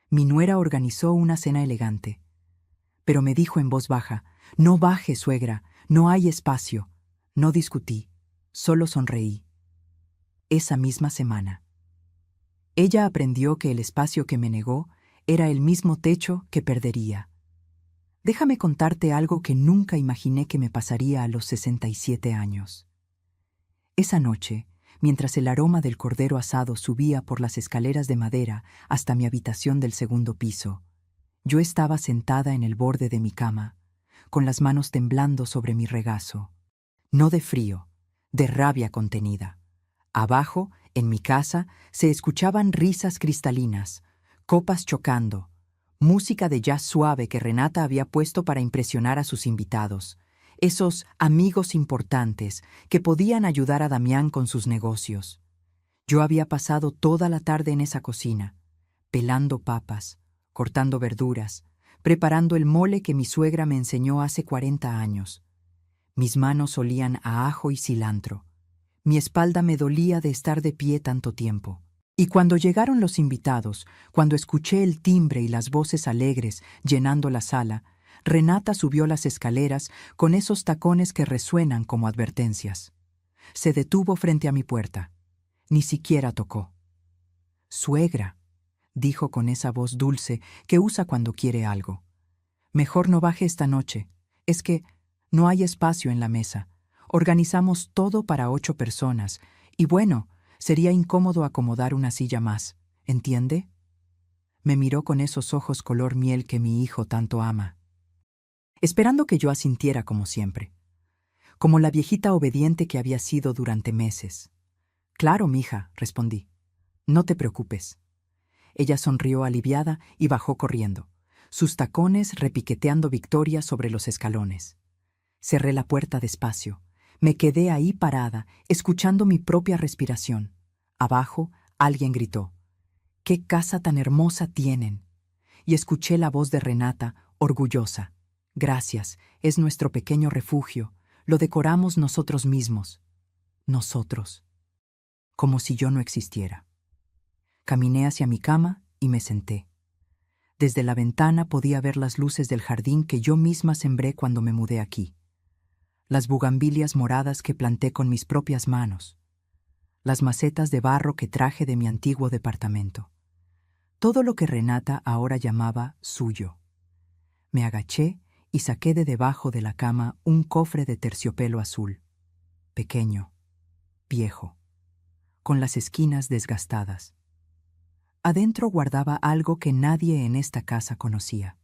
Mi nuera organizó una cena elegante, pero me dijo en voz baja: «No baje, suegra, no hay espacio». No discutí, solo sonreí. Esa misma semana. Ella aprendió que el espacio que me negó era el mismo techo que perdería. Déjame contarte algo que nunca imaginé que me pasaría a los 67 años. Esa noche, mientras el aroma del cordero asado subía por las escaleras de madera hasta mi habitación del segundo piso, yo estaba sentada en el borde de mi cama, con las manos temblando sobre mi regazo. No de frío, de rabia contenida. Abajo, en mi casa, se escuchaban risas cristalinas, copas chocando, música de jazz suave que Renata había puesto para impresionar a sus invitados, esos amigos importantes que podían ayudar a Damián con sus negocios. Yo había pasado toda la tarde en esa cocina, pelando papas, cortando verduras, preparando el mole que mi suegra me enseñó hace 40 años. Mis manos olían a ajo y cilantro. Mi espalda me dolía de estar de pie tanto tiempo. Y cuando llegaron los invitados, cuando escuché el timbre y las voces alegres llenando la sala, Renata subió las escaleras con esos tacones que resuenan como advertencias. Se detuvo frente a mi puerta. Ni siquiera tocó. «Suegra», dijo con esa voz dulce que usa cuando quiere algo. «Mejor no baje esta noche. Es que no hay espacio en la mesa. Organizamos todo para 8 personas. Y bueno, sería incómodo acomodar una silla más. ¿Entiende?». Me miró con esos ojos color miel que mi hijo tanto ama, esperando que yo asintiera como siempre, como la viejita obediente que había sido durante meses. «Claro, mija», respondí. «No te preocupes». Ella sonrió aliviada y bajó corriendo, sus tacones repiqueteando victoria sobre los escalones. Cerré la puerta despacio. Me quedé ahí parada, escuchando mi propia respiración. Abajo, alguien gritó: «¡Qué casa tan hermosa tienen!». Y escuché la voz de Renata, orgullosa: «Gracias, es nuestro pequeño refugio. Lo decoramos nosotros mismos». Nosotros. Como si yo no existiera. Caminé hacia mi cama y me senté. Desde la ventana podía ver las luces del jardín que yo misma sembré cuando me mudé aquí. Las bugambilias moradas que planté con mis propias manos. Las macetas de barro que traje de mi antiguo departamento. Todo lo que Renata ahora llamaba suyo. Me agaché y saqué de debajo de la cama un cofre de terciopelo azul. Pequeño, viejo, con las esquinas desgastadas. Adentro guardaba algo que nadie en esta casa conocía.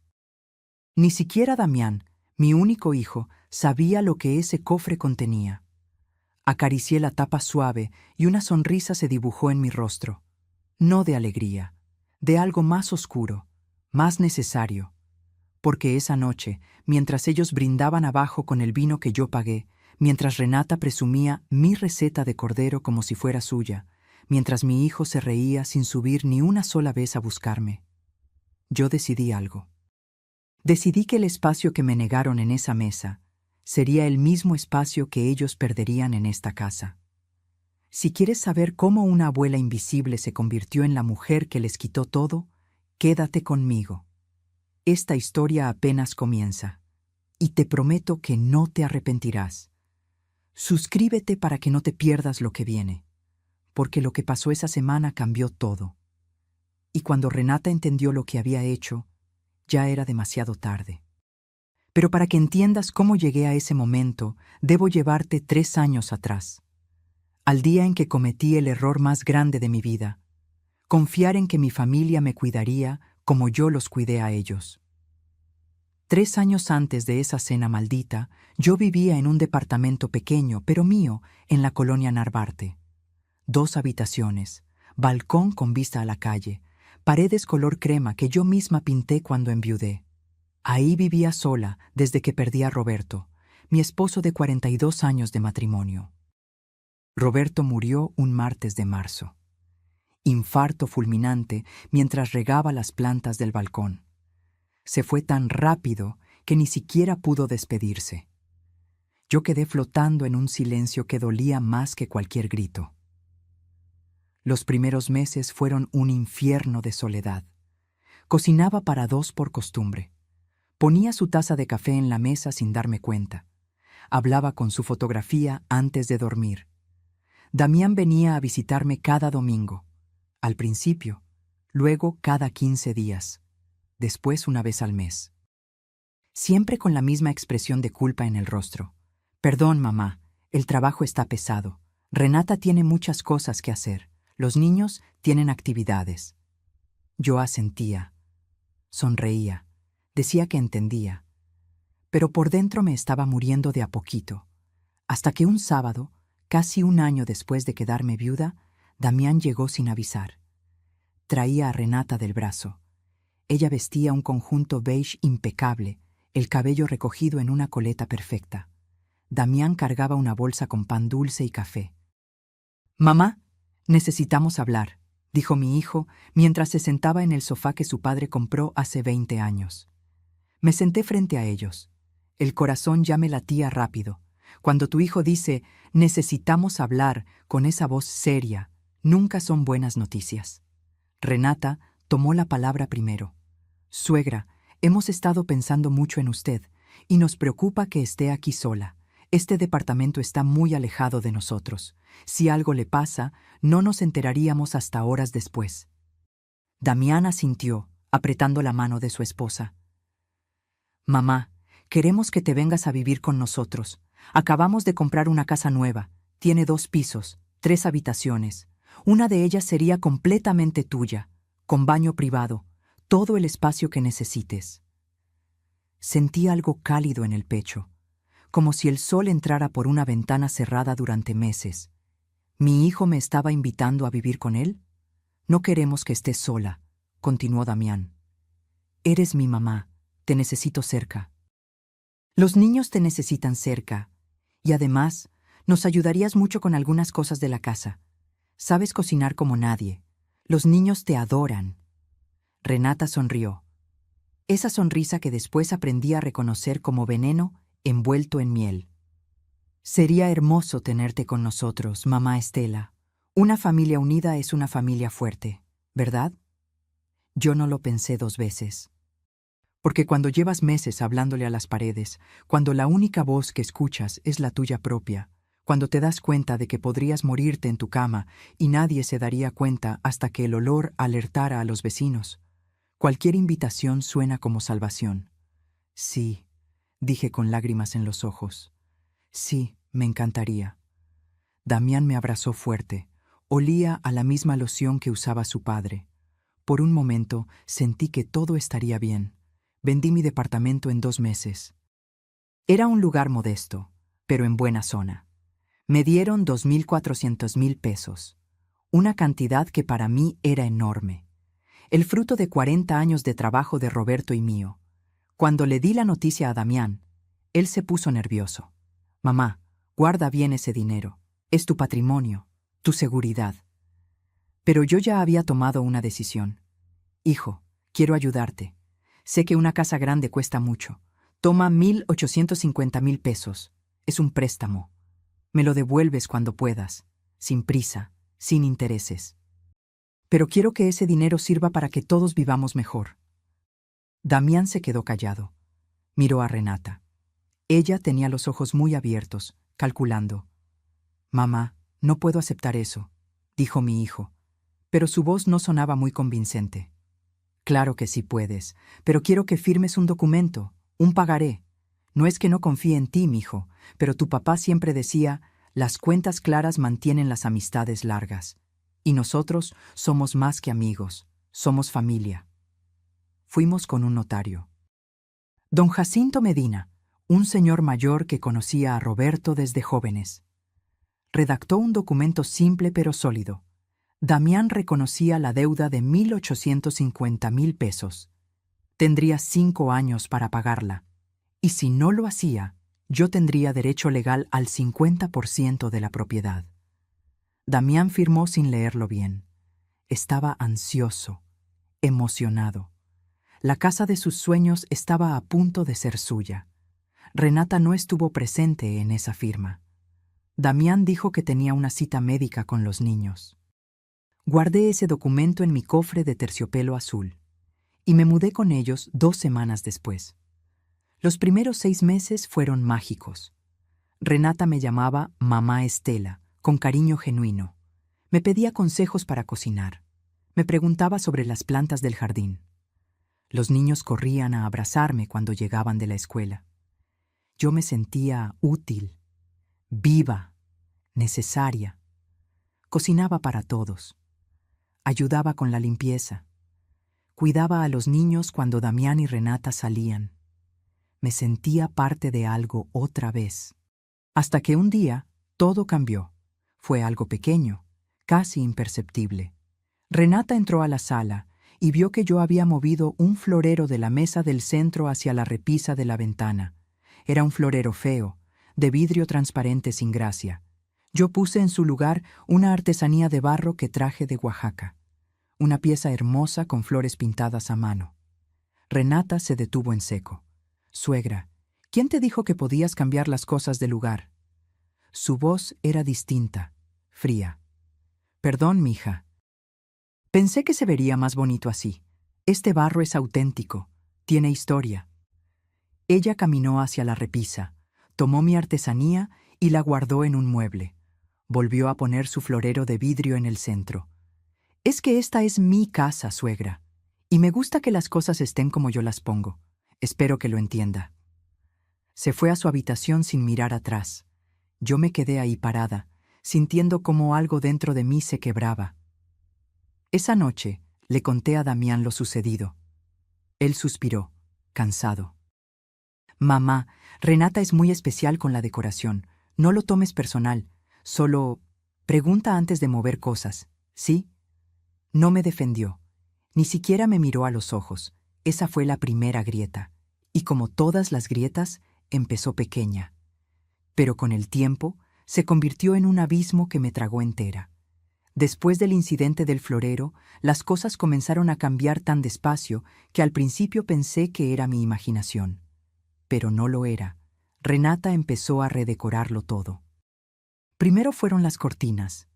Ni siquiera Damián, mi único hijo, sabía lo que ese cofre contenía. Acaricié la tapa suave y una sonrisa se dibujó en mi rostro. No de alegría, de algo más oscuro, más necesario. Porque esa noche, mientras ellos brindaban abajo con el vino que yo pagué, mientras Renata presumía mi receta de cordero como si fuera suya, mientras mi hijo se reía sin subir ni una sola vez a buscarme, yo decidí algo. Decidí que el espacio que me negaron en esa mesa sería el mismo espacio que ellos perderían en esta casa. Si quieres saber cómo una abuela invisible se convirtió en la mujer que les quitó todo, quédate conmigo. Esta historia apenas comienza, y te prometo que no te arrepentirás. Suscríbete para que no te pierdas lo que viene, porque lo que pasó esa semana cambió todo. Y cuando Renata entendió lo que había hecho, ya era demasiado tarde. Pero para que entiendas cómo llegué a ese momento, debo llevarte 3 años atrás, al día en que cometí el error más grande de mi vida, confiar en que mi familia me cuidaría como yo los cuidé a ellos. 3 años antes de esa cena maldita, yo vivía en un departamento pequeño, pero mío, en la colonia Narvarte. 2 habitaciones, balcón con vista a la calle, paredes color crema que yo misma pinté cuando enviudé. Ahí vivía sola desde que perdí a Roberto, mi esposo de 42 años de matrimonio. Roberto murió un martes de marzo. Infarto fulminante mientras regaba las plantas del balcón. Se fue tan rápido que ni siquiera pudo despedirse. Yo quedé flotando en un silencio que dolía más que cualquier grito. Los primeros meses fueron un infierno de soledad. Cocinaba para dos por costumbre. Ponía su taza de café en la mesa sin darme cuenta. Hablaba con su fotografía antes de dormir. Damián venía a visitarme cada domingo. Al principio, luego cada 15 días, después una vez al mes. Siempre con la misma expresión de culpa en el rostro. Perdón, mamá, el trabajo está pesado. Renata tiene muchas cosas que hacer. Los niños tienen actividades. Yo asentía. Sonreía. Decía que entendía. Pero por dentro me estaba muriendo de a poquito. Hasta que un sábado, casi un año después de quedarme viuda, Damián llegó sin avisar. Traía a Renata del brazo. Ella vestía un conjunto beige impecable, el cabello recogido en una coleta perfecta. Damián cargaba una bolsa con pan dulce y café. «Mamá, necesitamos hablar», dijo mi hijo mientras se sentaba en el sofá que su padre compró hace 20 años. Me senté frente a ellos. El corazón ya me latía rápido. Cuando tu hijo dice «necesitamos hablar» con esa voz seria, nunca son buenas noticias. Renata tomó la palabra primero. «Suegra, hemos estado pensando mucho en usted y nos preocupa que esté aquí sola. Este departamento está muy alejado de nosotros. Si algo le pasa, no nos enteraríamos hasta horas después». Damián asintió, apretando la mano de su esposa. «Mamá, queremos que te vengas a vivir con nosotros. Acabamos de comprar una casa nueva. Tiene 2 pisos, 3 habitaciones. Una de ellas sería completamente tuya, con baño privado, todo el espacio que necesites». Sentí algo cálido en el pecho, como si el sol entrara por una ventana cerrada durante meses. ¿Mi hijo me estaba invitando a vivir con él? «No queremos que estés sola», continuó Damián. «Eres mi mamá, te necesito cerca». «Los niños te necesitan cerca, y además, nos ayudarías mucho con algunas cosas de la casa. Sabes cocinar como nadie. Los niños te adoran». Renata sonrió. Esa sonrisa que después aprendí a reconocer como veneno envuelto en miel. «Sería hermoso tenerte con nosotros, mamá Estela. Una familia unida es una familia fuerte, ¿verdad?» Yo no lo pensé 2 veces. Porque cuando llevas meses hablándole a las paredes, cuando la única voz que escuchas es la tuya propia, cuando te das cuenta de que podrías morirte en tu cama y nadie se daría cuenta hasta que el olor alertara a los vecinos, cualquier invitación suena como salvación. «Sí», dije con lágrimas en los ojos. «Sí, me encantaría». Damián me abrazó fuerte. Olía a la misma loción que usaba su padre. Por un momento sentí que todo estaría bien. Vendí mi departamento en 2 meses. Era un lugar modesto, pero en buena zona. Me dieron 2.400.000 pesos, una cantidad que para mí era enorme. El fruto de 40 años de trabajo de Roberto y mío. Cuando le di la noticia a Damián, él se puso nervioso. «Mamá, guarda bien ese dinero. Es tu patrimonio, tu seguridad». Pero yo ya había tomado una decisión. «Hijo, quiero ayudarte. Sé que una casa grande cuesta mucho. Toma 1.850.000 pesos. Es un préstamo. Me lo devuelves cuando puedas, sin prisa, sin intereses. Pero quiero que ese dinero sirva para que todos vivamos mejor». Damián se quedó callado. Miró a Renata. Ella tenía los ojos muy abiertos, calculando. «Mamá, no puedo aceptar eso», dijo mi hijo, pero su voz no sonaba muy convincente. «Claro que sí puedes, pero quiero que firmes un documento, un pagaré. No es que no confíe en ti, mijo, pero tu papá siempre decía, las cuentas claras mantienen las amistades largas. Y nosotros somos más que amigos, somos familia». Fuimos con un notario. Don Jacinto Medina, un señor mayor que conocía a Roberto desde jóvenes. Redactó un documento simple pero sólido. Damián reconocía la deuda de 1.850.000 pesos. Tendría 5 años para pagarla, y si no lo hacía, yo tendría derecho legal al 50% de la propiedad. Damián firmó sin leerlo bien. Estaba ansioso, emocionado. La casa de sus sueños estaba a punto de ser suya. Renata no estuvo presente en esa firma. Damián dijo que tenía una cita médica con los niños. Guardé ese documento en mi cofre de terciopelo azul. y me mudé con ellos 2 semanas después. Los primeros 6 meses fueron mágicos. Renata me llamaba Mamá Estela, con cariño genuino. Me pedía consejos para cocinar. Me preguntaba sobre las plantas del jardín. Los niños corrían a abrazarme cuando llegaban de la escuela. Yo me sentía útil, viva, necesaria. Cocinaba para todos. Ayudaba con la limpieza. Cuidaba a los niños cuando Damián y Renata salían. Me sentía parte de algo otra vez. Hasta que un día todo cambió. Fue algo pequeño, casi imperceptible. Renata entró a la sala y vio que yo había movido un florero de la mesa del centro hacia la repisa de la ventana. Era un florero feo, de vidrio transparente sin gracia. Yo puse en su lugar una artesanía de barro que traje de Oaxaca. Una pieza hermosa con flores pintadas a mano. Renata se detuvo en seco. «Suegra, ¿quién te dijo que podías cambiar las cosas de lugar?» Su voz era distinta, fría. «Perdón, mija. Pensé que se vería más bonito así. Este barro es auténtico, tiene historia». Ella caminó hacia la repisa, tomó mi artesanía y la guardó en un mueble. Volvió a poner su florero de vidrio en el centro. «Es que esta es mi casa, suegra, y me gusta que las cosas estén como yo las pongo. Espero que lo entienda». Se fue a su habitación sin mirar atrás. Yo me quedé ahí parada, sintiendo como algo dentro de mí se quebraba. Esa noche le conté a Damián lo sucedido. Él suspiró, cansado. «Mamá, Renata es muy especial con la decoración. No lo tomes personal. Solo pregunta antes de mover cosas, ¿sí?» No me defendió. Ni siquiera me miró a los ojos. Esa fue la primera grieta. Y como todas las grietas, empezó pequeña. Pero con el tiempo, se convirtió en un abismo que me tragó entera. Después del incidente del florero, las cosas comenzaron a cambiar tan despacio que al principio pensé que era mi imaginación. Pero no lo era. Renata empezó a redecorarlo todo. Primero fueron las cortinas.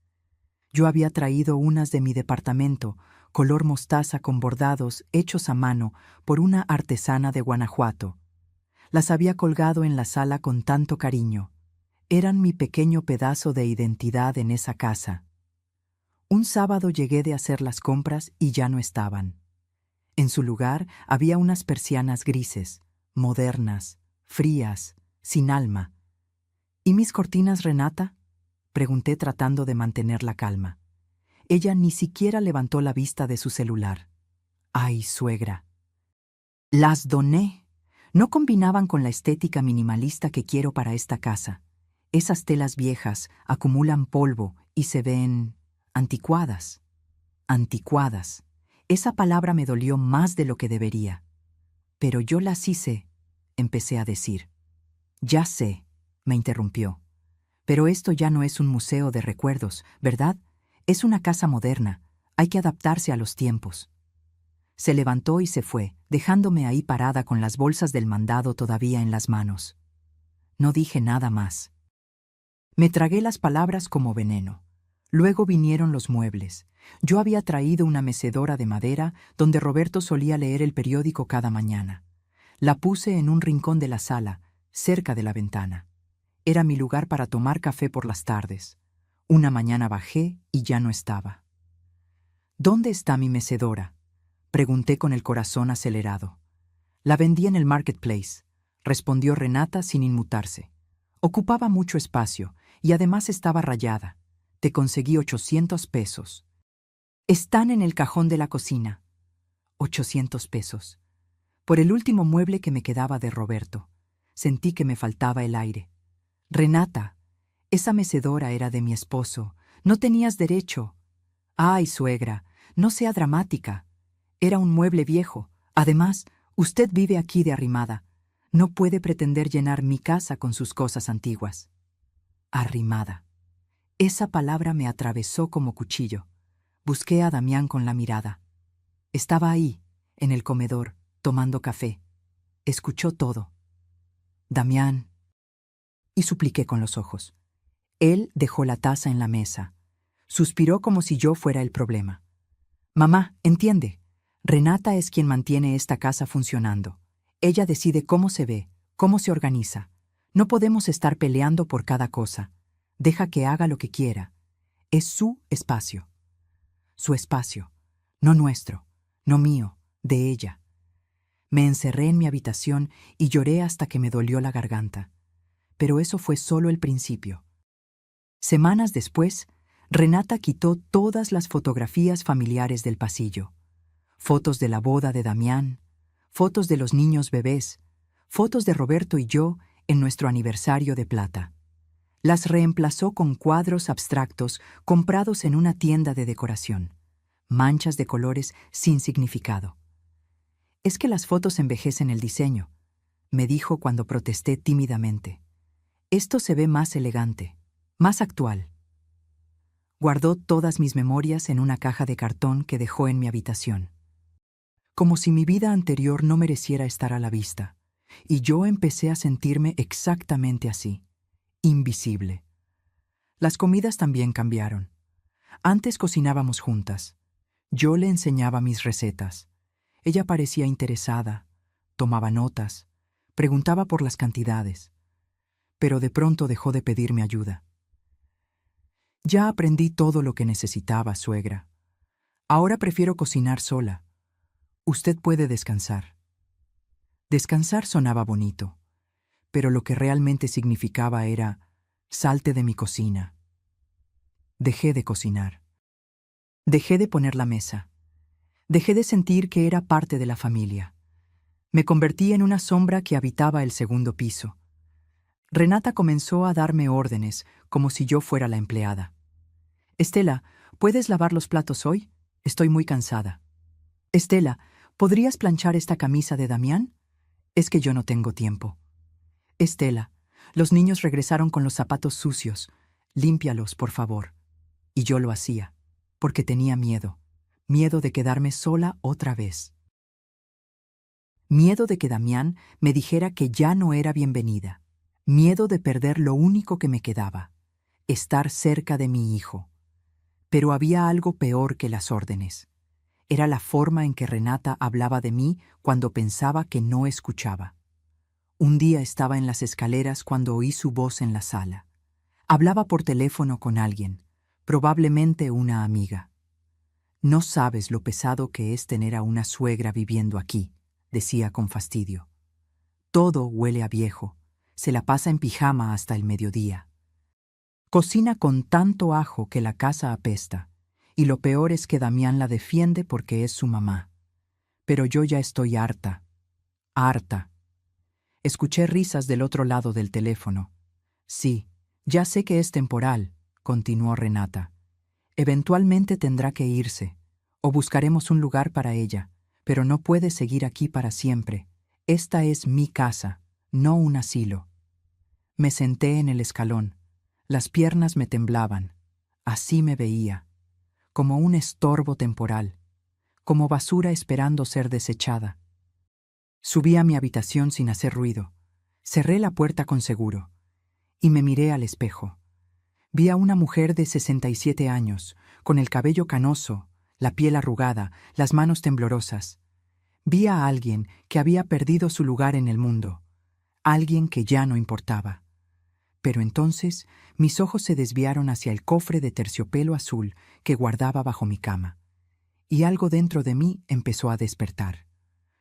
Yo había traído unas de mi departamento, color mostaza con bordados hechos a mano por una artesana de Guanajuato. Las había colgado en la sala con tanto cariño. Eran mi pequeño pedazo de identidad en esa casa. Un sábado llegué de hacer las compras y ya no estaban. En su lugar había unas persianas grises, modernas, frías, sin alma. «¿Y mis cortinas, Renata?», pregunté tratando de mantener la calma. Ella ni siquiera levantó la vista de su celular. «Ay, suegra. Las doné. No combinaban con la estética minimalista que quiero para esta casa. Esas telas viejas acumulan polvo y se ven anticuadas». Anticuadas. Esa palabra me dolió más de lo que debería. «Pero yo las hice», empecé a decir. «Ya sé», me interrumpió. «Pero esto ya no es un museo de recuerdos, ¿verdad? Es una casa moderna. Hay que adaptarse a los tiempos». Se levantó y se fue, dejándome ahí parada con las bolsas del mandado todavía en las manos. No dije nada más. Me tragué las palabras como veneno. Luego vinieron los muebles. Yo había traído una mecedora de madera donde Roberto solía leer el periódico cada mañana. La puse en un rincón de la sala, cerca de la ventana. Era mi lugar para tomar café por las tardes. Una mañana bajé y ya no estaba. «¿Dónde está mi mecedora?», pregunté con el corazón acelerado. «La vendí en el marketplace», respondió Renata sin inmutarse. «Ocupaba mucho espacio y además estaba rayada. Te conseguí 800 pesos. Están en el cajón de la cocina». 800 pesos. Por el último mueble que me quedaba de Roberto. Sentí que me faltaba el aire. «Renata, esa mecedora era de mi esposo. No tenías derecho». «Ay, suegra, no sea dramática. Era un mueble viejo. Además, usted vive aquí de arrimada. No puede pretender llenar mi casa con sus cosas antiguas». Arrimada. Esa palabra me atravesó como cuchillo. Busqué a Damián con la mirada. Estaba ahí, en el comedor, tomando café. Escuchó todo. «Damián», y supliqué con los ojos. Él dejó la taza en la mesa. Suspiró como si yo fuera el problema. «Mamá, entiende. Renata es quien mantiene esta casa funcionando. Ella decide cómo se ve, cómo se organiza. No podemos estar peleando por cada cosa. Deja que haga lo que quiera. Es su espacio. Su espacio. No nuestro, no mío, de ella. Me encerré en mi habitación y lloré hasta que me dolió la garganta. Pero eso fue solo el principio. Semanas después, Renata quitó todas las fotografías familiares del pasillo. Fotos de la boda de Damián, fotos de los niños bebés, fotos de Roberto y yo en nuestro aniversario de plata. Las reemplazó con cuadros abstractos comprados en una tienda de decoración, manchas de colores sin significado. «Es que las fotos envejecen el diseño», me dijo cuando protesté tímidamente. «Esto se ve más elegante, más actual». Guardó todas mis memorias en una caja de cartón que dejó en mi habitación. Como si mi vida anterior no mereciera estar a la vista, y yo empecé a sentirme exactamente así, invisible. Las comidas también cambiaron. Antes cocinábamos juntas. Yo le enseñaba mis recetas. Ella parecía interesada, tomaba notas, preguntaba por las cantidades, pero de pronto dejó de pedirme ayuda. «Ya aprendí todo lo que necesitaba, suegra. Ahora prefiero cocinar sola. Usted puede descansar». Descansar sonaba bonito, pero lo que realmente significaba era: «Salte de mi cocina». Dejé de cocinar. Dejé de poner la mesa. Dejé de sentir que era parte de la familia. Me convertí en una sombra que habitaba el segundo piso. Renata comenzó a darme órdenes como si yo fuera la empleada. «Estela, ¿puedes lavar los platos hoy? Estoy muy cansada». «Estela, ¿podrías planchar esta camisa de Damián? Es que yo no tengo tiempo». «Estela, los niños regresaron con los zapatos sucios. Límpialos, por favor». Y yo lo hacía, porque tenía miedo de quedarme sola otra vez. Miedo de que Damián me dijera que ya no era bienvenida. Miedo de perder lo único que me quedaba, estar cerca de mi hijo. Pero había algo peor que las órdenes. Era la forma en que Renata hablaba de mí cuando pensaba que no escuchaba. Un día estaba en las escaleras cuando oí su voz en la sala. Hablaba por teléfono con alguien, probablemente una amiga. «No sabes lo pesado que es tener a una suegra viviendo aquí», decía con fastidio. «Todo huele a viejo, se la pasa en pijama hasta el mediodía. Cocina con tanto ajo que la casa apesta, y lo peor es que Damián la defiende porque es su mamá. Pero yo ya estoy harta, harta». Escuché risas del otro lado del teléfono. «Sí, ya sé que es temporal», continuó Renata. «Eventualmente tendrá que irse, o buscaremos un lugar para ella, pero no puede seguir aquí para siempre. Esta es mi casa, no un asilo». Me senté en el escalón. Las piernas me temblaban. Así me veía, como un estorbo temporal, como basura esperando ser desechada. Subí a mi habitación sin hacer ruido. Cerré la puerta con seguro y me miré al espejo. Vi a una mujer de 67 años, con el cabello canoso, la piel arrugada, las manos temblorosas. Vi a alguien que había perdido su lugar en el mundo, alguien que ya no importaba. Pero entonces mis ojos se desviaron hacia el cofre de terciopelo azul que guardaba bajo mi cama, y algo dentro de mí empezó a despertar.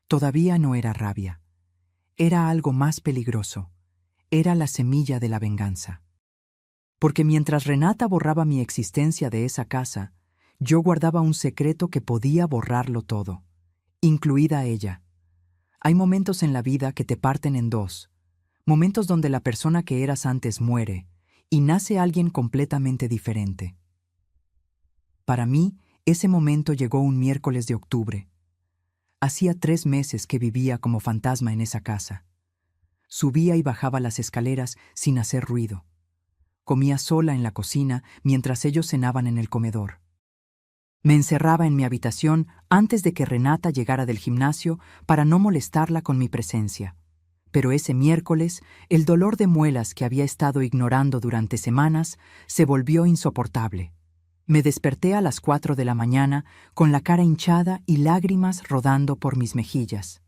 Todavía no era rabia. Era algo más peligroso. Era la semilla de la venganza. Porque mientras Renata borraba mi existencia de esa casa, yo guardaba un secreto que podía borrarlo todo, incluida ella. Hay momentos en la vida que te parten en dos, momentos donde la persona que eras antes muere y nace alguien completamente diferente. Para mí, ese momento llegó un miércoles de octubre. Hacía 3 meses que vivía como fantasma en esa casa. Subía y bajaba las escaleras sin hacer ruido. Comía sola en la cocina mientras ellos cenaban en el comedor. Me encerraba en mi habitación antes de que Renata llegara del gimnasio para no molestarla con mi presencia. Pero ese miércoles, el dolor de muelas que había estado ignorando durante semanas se volvió insoportable. Me desperté a las 4 de la mañana con la cara hinchada y lágrimas rodando por mis mejillas.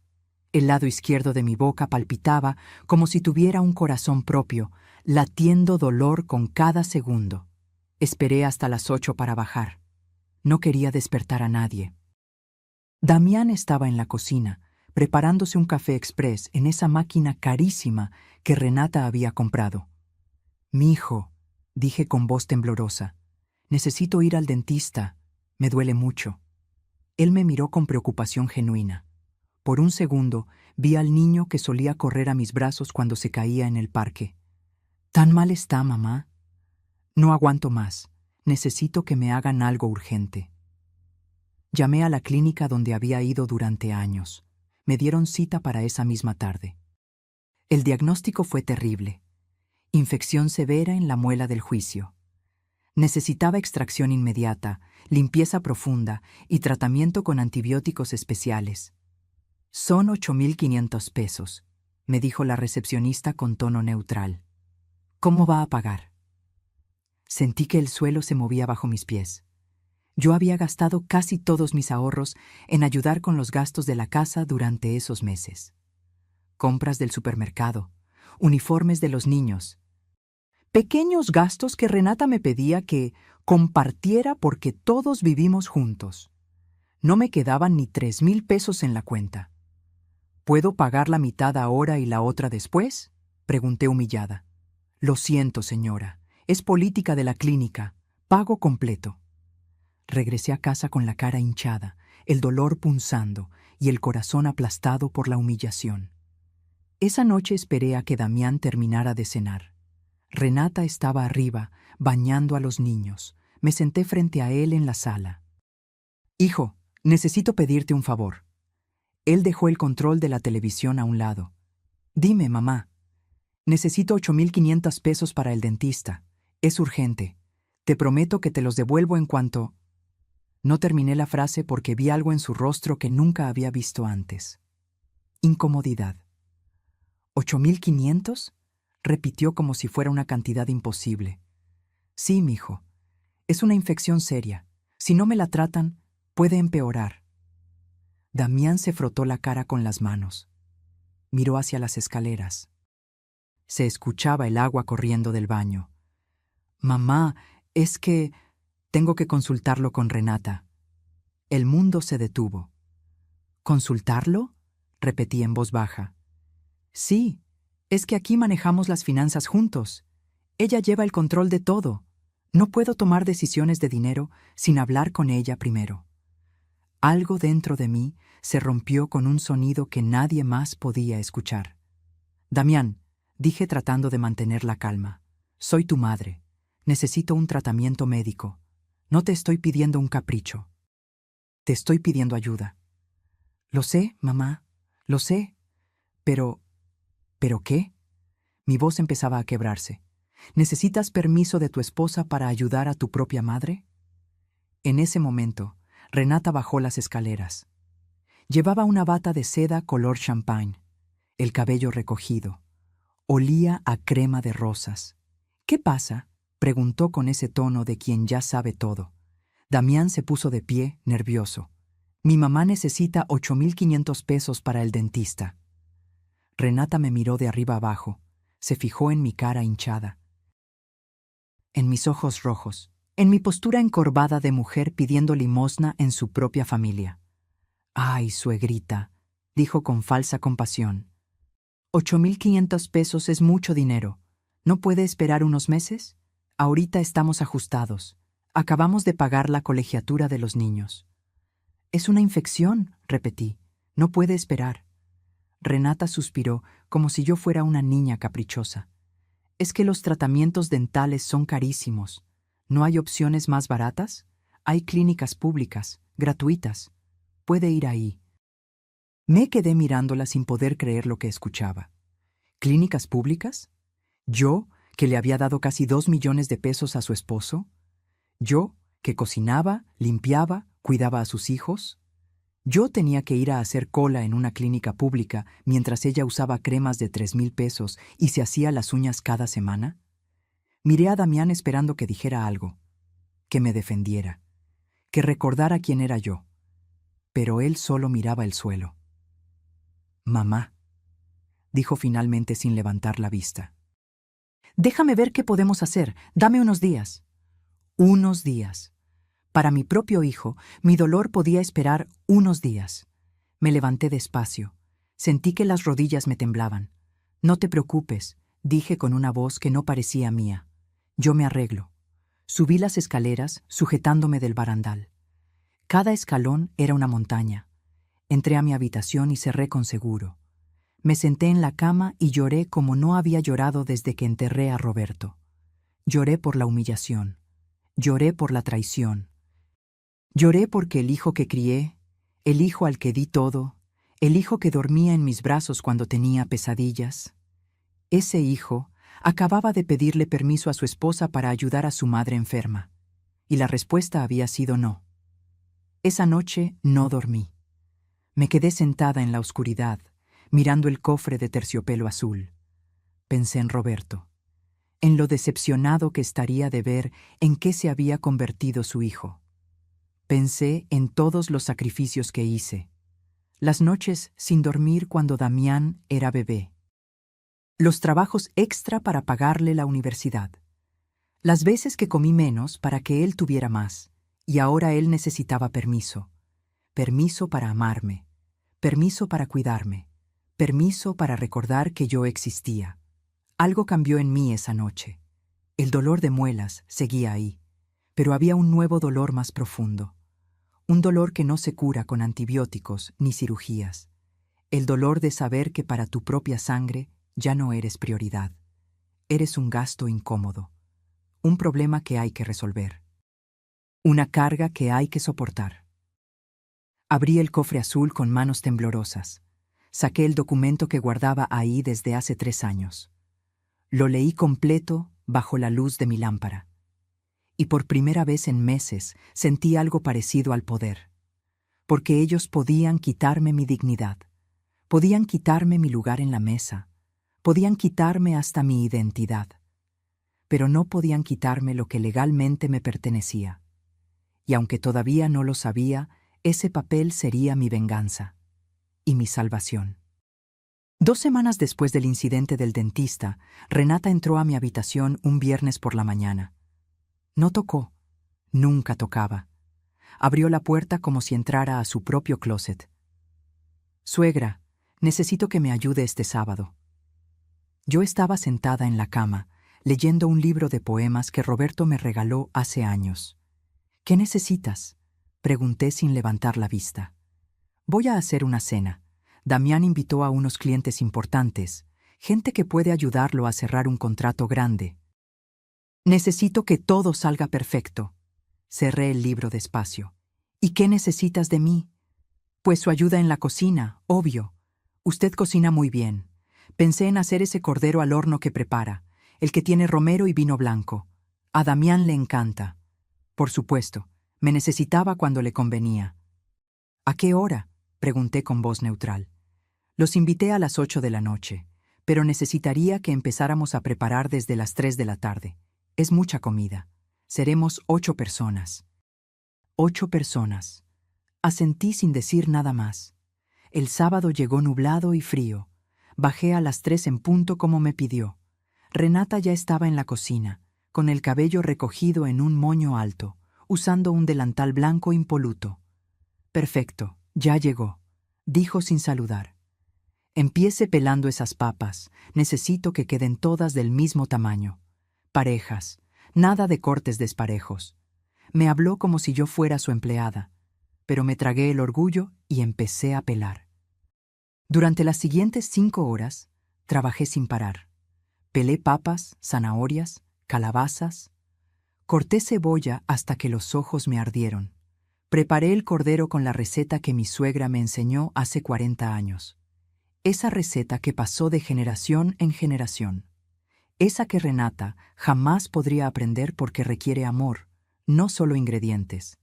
El lado izquierdo de mi boca palpitaba como si tuviera un corazón propio, latiendo dolor con cada segundo. Esperé hasta las 8 para bajar. No quería despertar a nadie. Damián estaba en la cocina, preparándose un café express en esa máquina carísima que Renata había comprado. «Mi hijo», dije con voz temblorosa, «necesito ir al dentista. Me duele mucho». Él me miró con preocupación genuina. Por un segundo vi al niño que solía correr a mis brazos cuando se caía en el parque. «¿Tan mal está, mamá?» «No aguanto más. Necesito que me hagan algo urgente». Llamé a la clínica donde había ido durante años. Me dieron cita para esa misma tarde. El diagnóstico fue terrible. Infección severa en la muela del juicio. Necesitaba extracción inmediata, limpieza profunda y tratamiento con antibióticos especiales. «Son 8.500 pesos», me dijo la recepcionista con tono neutral. «¿Cómo va a pagar?» Sentí que el suelo se movía bajo mis pies. Yo había gastado casi todos mis ahorros en ayudar con los gastos de la casa durante esos meses. Compras del supermercado, uniformes de los niños. Pequeños gastos que Renata me pedía que compartiera porque todos vivimos juntos. No me quedaban ni 3.000 pesos en la cuenta. «¿Puedo pagar la mitad ahora y la otra después?», pregunté humillada. «Lo siento, señora. Es política de la clínica. Pago completo». Regresé a casa con la cara hinchada, el dolor punzando y el corazón aplastado por la humillación. Esa noche esperé a que Damián terminara de cenar. Renata estaba arriba, bañando a los niños. Me senté frente a él en la sala. «Hijo, necesito pedirte un favor». Él dejó el control de la televisión a un lado. «Dime, mamá». «Necesito 8.500 pesos para el dentista. Es urgente. Te prometo que te los devuelvo en cuanto...». No terminé la frase porque vi algo en su rostro que nunca había visto antes. Incomodidad. «¿8.500?», repitió como si fuera una cantidad imposible. «Sí, mijo. Es una infección seria. Si no me la tratan, puede empeorar». Damián se frotó la cara con las manos. Miró hacia las escaleras. Se escuchaba el agua corriendo del baño. «Mamá, es que tengo que consultarlo con Renata». El mundo se detuvo. «¿Consultarlo?», repetí en voz baja. «Sí, es que aquí manejamos las finanzas juntos. Ella lleva el control de todo. No puedo tomar decisiones de dinero sin hablar con ella primero». Algo dentro de mí se rompió con un sonido que nadie más podía escuchar. «Damián», dije tratando de mantener la calma, «soy tu madre. Necesito un tratamiento médico. No te estoy pidiendo un capricho. Te estoy pidiendo ayuda». «Lo sé, mamá, lo sé. Pero... ¿pero qué?». Mi voz empezaba a quebrarse. «¿Necesitas permiso de tu esposa para ayudar a tu propia madre?». En ese momento, Renata bajó las escaleras. Llevaba una bata de seda color champagne, el cabello recogido. Olía a crema de rosas. «¿Qué pasa?», preguntó con ese tono de quien ya sabe todo. Damián se puso de pie, nervioso. «Mi mamá necesita 8.500 pesos para el dentista». Renata me miró de arriba abajo. Se fijó en mi cara hinchada, en mis ojos rojos, en mi postura encorvada de mujer pidiendo limosna en su propia familia. «Ay, suegrita», dijo con falsa compasión. «8.500 pesos es mucho dinero. ¿No puede esperar unos meses? Ahorita estamos ajustados. Acabamos de pagar la colegiatura de los niños». «Es una infección», repetí. «No puede esperar». Renata suspiró como si yo fuera una niña caprichosa. «Es que los tratamientos dentales son carísimos. ¿No hay opciones más baratas? Hay clínicas públicas, gratuitas. Puede ir ahí». Me quedé mirándola sin poder creer lo que escuchaba. ¿Clínicas públicas? ¿Yo, que le había dado casi 2 millones de pesos a su esposo? ¿Yo, que cocinaba, limpiaba, cuidaba a sus hijos? ¿Yo tenía que ir a hacer cola en una clínica pública mientras ella usaba cremas de 3.000 pesos y se hacía las uñas cada semana? Miré a Damián esperando que dijera algo. que me defendiera, que recordara quién era yo. Pero él solo miraba el suelo. «Mamá», dijo finalmente sin levantar la vista. «Déjame ver qué podemos hacer. Dame unos días». Unos días. Para mi propio hijo, mi dolor podía esperar unos días. Me levanté despacio. Sentí que las rodillas me temblaban. «No te preocupes», dije con una voz que no parecía mía. «Yo me arreglo». Subí las escaleras, sujetándome del barandal. Cada escalón era una montaña. Entré a mi habitación y cerré con seguro. Me senté en la cama y lloré como no había llorado desde que enterré a Roberto. Lloré por la humillación. Lloré por la traición. Lloré porque el hijo que crié, el hijo al que di todo, el hijo que dormía en mis brazos cuando tenía pesadillas, ese hijo acababa de pedirle permiso a su esposa para ayudar a su madre enferma, y la respuesta había sido no. Esa noche no dormí. Me quedé sentada en la oscuridad, mirando el cofre de terciopelo azul. Pensé en Roberto, en lo decepcionado que estaría de ver en qué se había convertido su hijo. Pensé en todos los sacrificios que hice, las noches sin dormir cuando Damián era bebé, los trabajos extra para pagarle la universidad, las veces que comí menos para que él tuviera más, y ahora él necesitaba permiso. Permiso para amarme, permiso para cuidarme, permiso para recordar que yo existía. Algo cambió en mí esa noche. El dolor de muelas seguía ahí, pero había un nuevo dolor más profundo. Un dolor que no se cura con antibióticos ni cirugías. El dolor de saber que para tu propia sangre ya no eres prioridad. Eres un gasto incómodo. Un problema que hay que resolver. Una carga que hay que soportar. Abrí el cofre azul con manos temblorosas. Saqué el documento que guardaba ahí desde hace 3 años. Lo leí completo bajo la luz de mi lámpara. Y por primera vez en meses sentí algo parecido al poder. Porque ellos podían quitarme mi dignidad. Podían quitarme mi lugar en la mesa. Podían quitarme hasta mi identidad. Pero no podían quitarme lo que legalmente me pertenecía. Y aunque todavía no lo sabía, ese papel sería mi venganza y mi salvación. 2 semanas después del incidente del dentista, Renata entró a mi habitación un viernes por la mañana. No tocó, nunca tocaba. Abrió la puerta como si entrara a su propio closet. «Suegra, necesito que me ayude este sábado». Yo estaba sentada en la cama, leyendo un libro de poemas que Roberto me regaló hace años. «¿Qué necesitas?», pregunté sin levantar la vista. «Voy a hacer una cena. Damián invitó a unos clientes importantes, gente que puede ayudarlo a cerrar un contrato grande. Necesito que todo salga perfecto». Cerré el libro despacio. «¿Y qué necesitas de mí?». «Pues su ayuda en la cocina, obvio. Usted cocina muy bien. Pensé en hacer ese cordero al horno que prepara, el que tiene romero y vino blanco. A Damián le encanta». «Por supuesto, me necesitaba cuando le convenía». «¿A qué hora?», pregunté con voz neutral. «Los invité a las 8 de la noche, pero necesitaría que empezáramos a preparar desde las 3 de la tarde. Es mucha comida. Seremos 8 personas». 8 personas. Asentí sin decir nada más. El sábado llegó nublado y frío. Bajé a las 3 en punto como me pidió. Renata ya estaba en la cocina, con el cabello recogido en un moño alto, usando un delantal blanco impoluto. «Perfecto, ya llegó», dijo sin saludar. «Empiece pelando esas papas. Necesito que queden todas del mismo tamaño. Parejas, nada de cortes desparejos». Me habló como si yo fuera su empleada, pero me tragué el orgullo y empecé a pelar. Durante las siguientes 5 horas, trabajé sin parar. Pelé papas, zanahorias, calabazas. Corté cebolla hasta que los ojos me ardieron. Preparé el cordero con la receta que mi suegra me enseñó hace 40 años. Esa receta que pasó de generación en generación. Esa que Renata jamás podría aprender porque requiere amor, no solo ingredientes.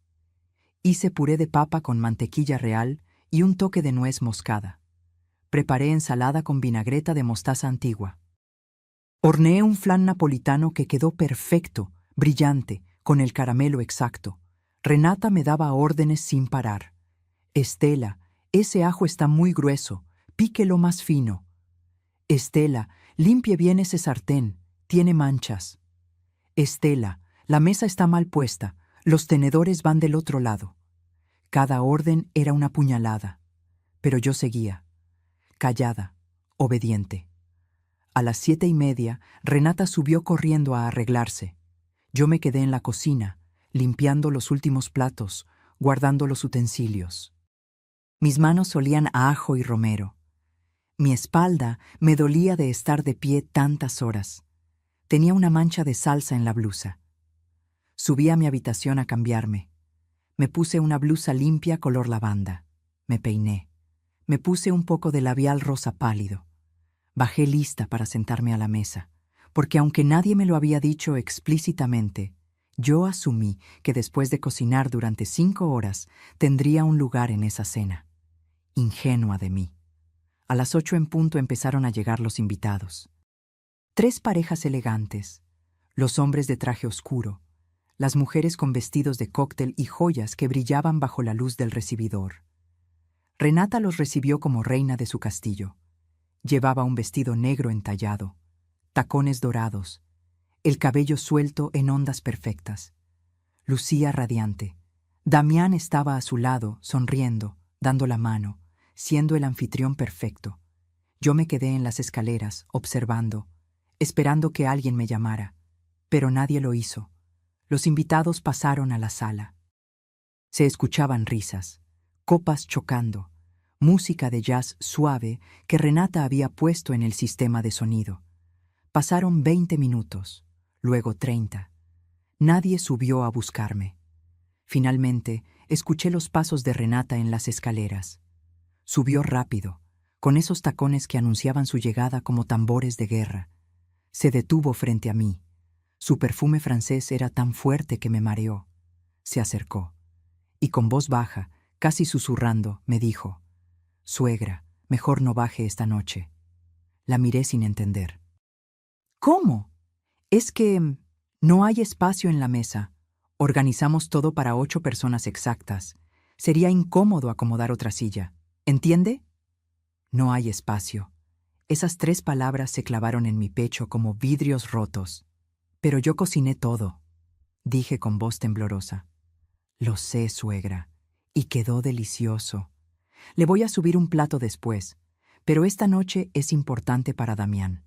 Hice puré de papa con mantequilla real y un toque de nuez moscada. Preparé ensalada con vinagreta de mostaza antigua. Horneé un flan napolitano que quedó perfecto, brillante, con el caramelo exacto. Renata me daba órdenes sin parar. Estela, ese ajo está muy grueso, píquelo más fino. Estela, limpie bien ese sartén, tiene manchas. Estela, la mesa está mal puesta, los tenedores van del otro lado. Cada orden era una puñalada, pero yo seguía, callada, obediente. A las 7:30, Renata subió corriendo a arreglarse. Yo me quedé en la cocina, limpiando los últimos platos, guardando los utensilios. Mis manos olían a ajo y romero. Mi espalda me dolía de estar de pie tantas horas. Tenía una mancha de salsa en la blusa. Subí a mi habitación a cambiarme. Me puse una blusa limpia color lavanda. Me peiné. Me puse un poco de labial rosa pálido. Bajé lista para sentarme a la mesa, porque aunque nadie me lo había dicho explícitamente, yo asumí que después de cocinar durante 5 horas tendría un lugar en esa cena. Ingenua de mí. A las 8 en punto empezaron a llegar los invitados. 3 parejas elegantes, los hombres de traje oscuro, las mujeres con vestidos de cóctel y joyas que brillaban bajo la luz del recibidor. Renata los recibió como reina de su castillo. Llevaba un vestido negro entallado, tacones dorados, el cabello suelto en ondas perfectas. Lucía radiante. Damián estaba a su lado, sonriendo, dando la mano, siendo el anfitrión perfecto. Yo me quedé en las escaleras, observando, esperando que alguien me llamara, pero nadie lo hizo. Los invitados pasaron a la sala. Se escuchaban risas, copas chocando, música de jazz suave que Renata había puesto en el sistema de sonido. Pasaron 20 minutos, luego 30. Nadie subió a buscarme. Finalmente, escuché los pasos de Renata en las escaleras. Subió rápido, con esos tacones que anunciaban su llegada como tambores de guerra. Se detuvo frente a mí. Su perfume francés era tan fuerte que me mareó. Se acercó, y con voz baja, casi susurrando, me dijo: «Suegra, mejor no baje esta noche». La miré sin entender. «¿Cómo? Es que no hay espacio en la mesa. Organizamos todo para 8 personas exactas. Sería incómodo acomodar otra silla. ¿Entiende?» No hay espacio. Esas 3 palabras se clavaron en mi pecho como vidrios rotos. «Pero yo cociné todo», dije con voz temblorosa. «Lo sé, suegra, y quedó delicioso. Le voy a subir un plato después, pero esta noche es importante para Damián.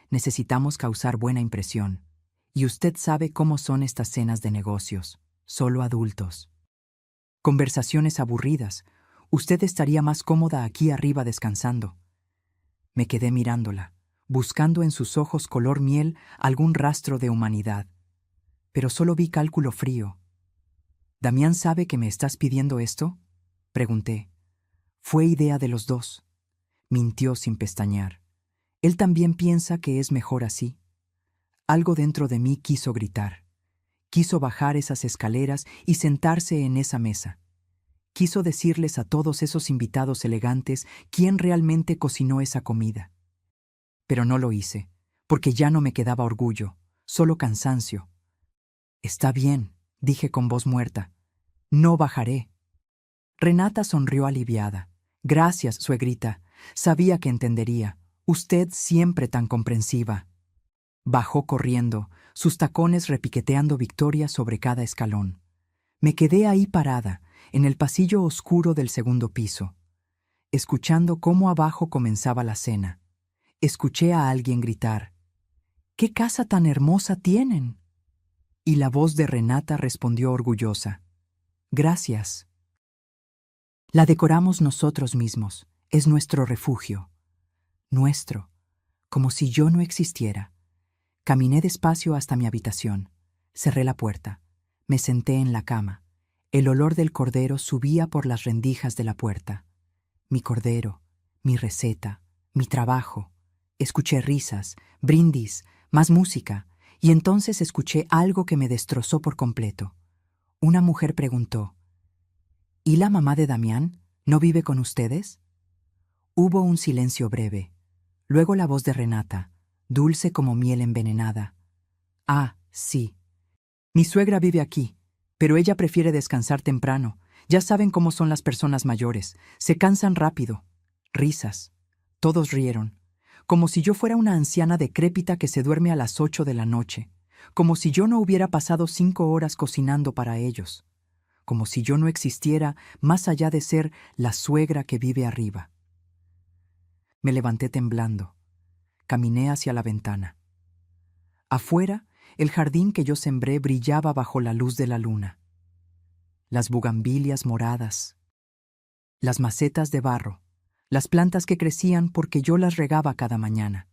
Necesitamos causar buena impresión. Y usted sabe cómo son estas cenas de negocios, solo adultos. Conversaciones aburridas. Usted estaría más cómoda aquí arriba descansando». Me quedé mirándola, buscando en sus ojos color miel algún rastro de humanidad. Pero solo vi cálculo frío. «¿Damián sabe que me estás pidiendo esto?», pregunté. «Fue idea de los dos». Mintió sin pestañear. «Él también piensa que es mejor así». Algo dentro de mí quiso gritar. Quiso bajar esas escaleras y sentarse en esa mesa. Quiso decirles a todos esos invitados elegantes quién realmente cocinó esa comida. Pero no lo hice, porque ya no me quedaba orgullo, solo cansancio. «Está bien», dije con voz muerta. «No bajaré». Renata sonrió aliviada. «Gracias, suegrita. Sabía que entendería. Usted siempre tan comprensiva». Bajó corriendo, sus tacones repiqueteando victoria sobre cada escalón. Me quedé ahí parada, en el pasillo oscuro del segundo piso, escuchando cómo abajo comenzaba la cena. Escuché a alguien gritar: «¿Qué casa tan hermosa tienen?». Y la voz de Renata respondió orgullosa: «Gracias. La decoramos nosotros mismos, es nuestro refugio. Nuestro, como si yo no existiera». Caminé despacio hasta mi habitación, cerré la puerta, me senté en la cama. El olor del cordero subía por las rendijas de la puerta. Mi cordero, mi receta, mi trabajo. Escuché risas, brindis, más música, y entonces escuché algo que me destrozó por completo. Una mujer preguntó: «¿Y la mamá de Damián no vive con ustedes?». Hubo un silencio breve. Luego la voz de Renata, dulce como miel envenenada: «Ah, sí, Mi suegra vive aquí, pero ella prefiere descansar temprano. Ya saben cómo son las personas mayores. Se cansan rápido. Risas. Todos rieron. Como si yo fuera una anciana decrépita que se duerme a las 8 de la noche. Como si yo no hubiera pasado 5 horas cocinando para ellos. Como si yo no existiera más allá de ser la suegra que vive arriba. Me levanté temblando. Caminé hacia la ventana. Afuera, el jardín que yo sembré brillaba bajo la luz de la luna. Las bugambilias moradas, las macetas de barro, las plantas que crecían porque yo las regaba cada mañana,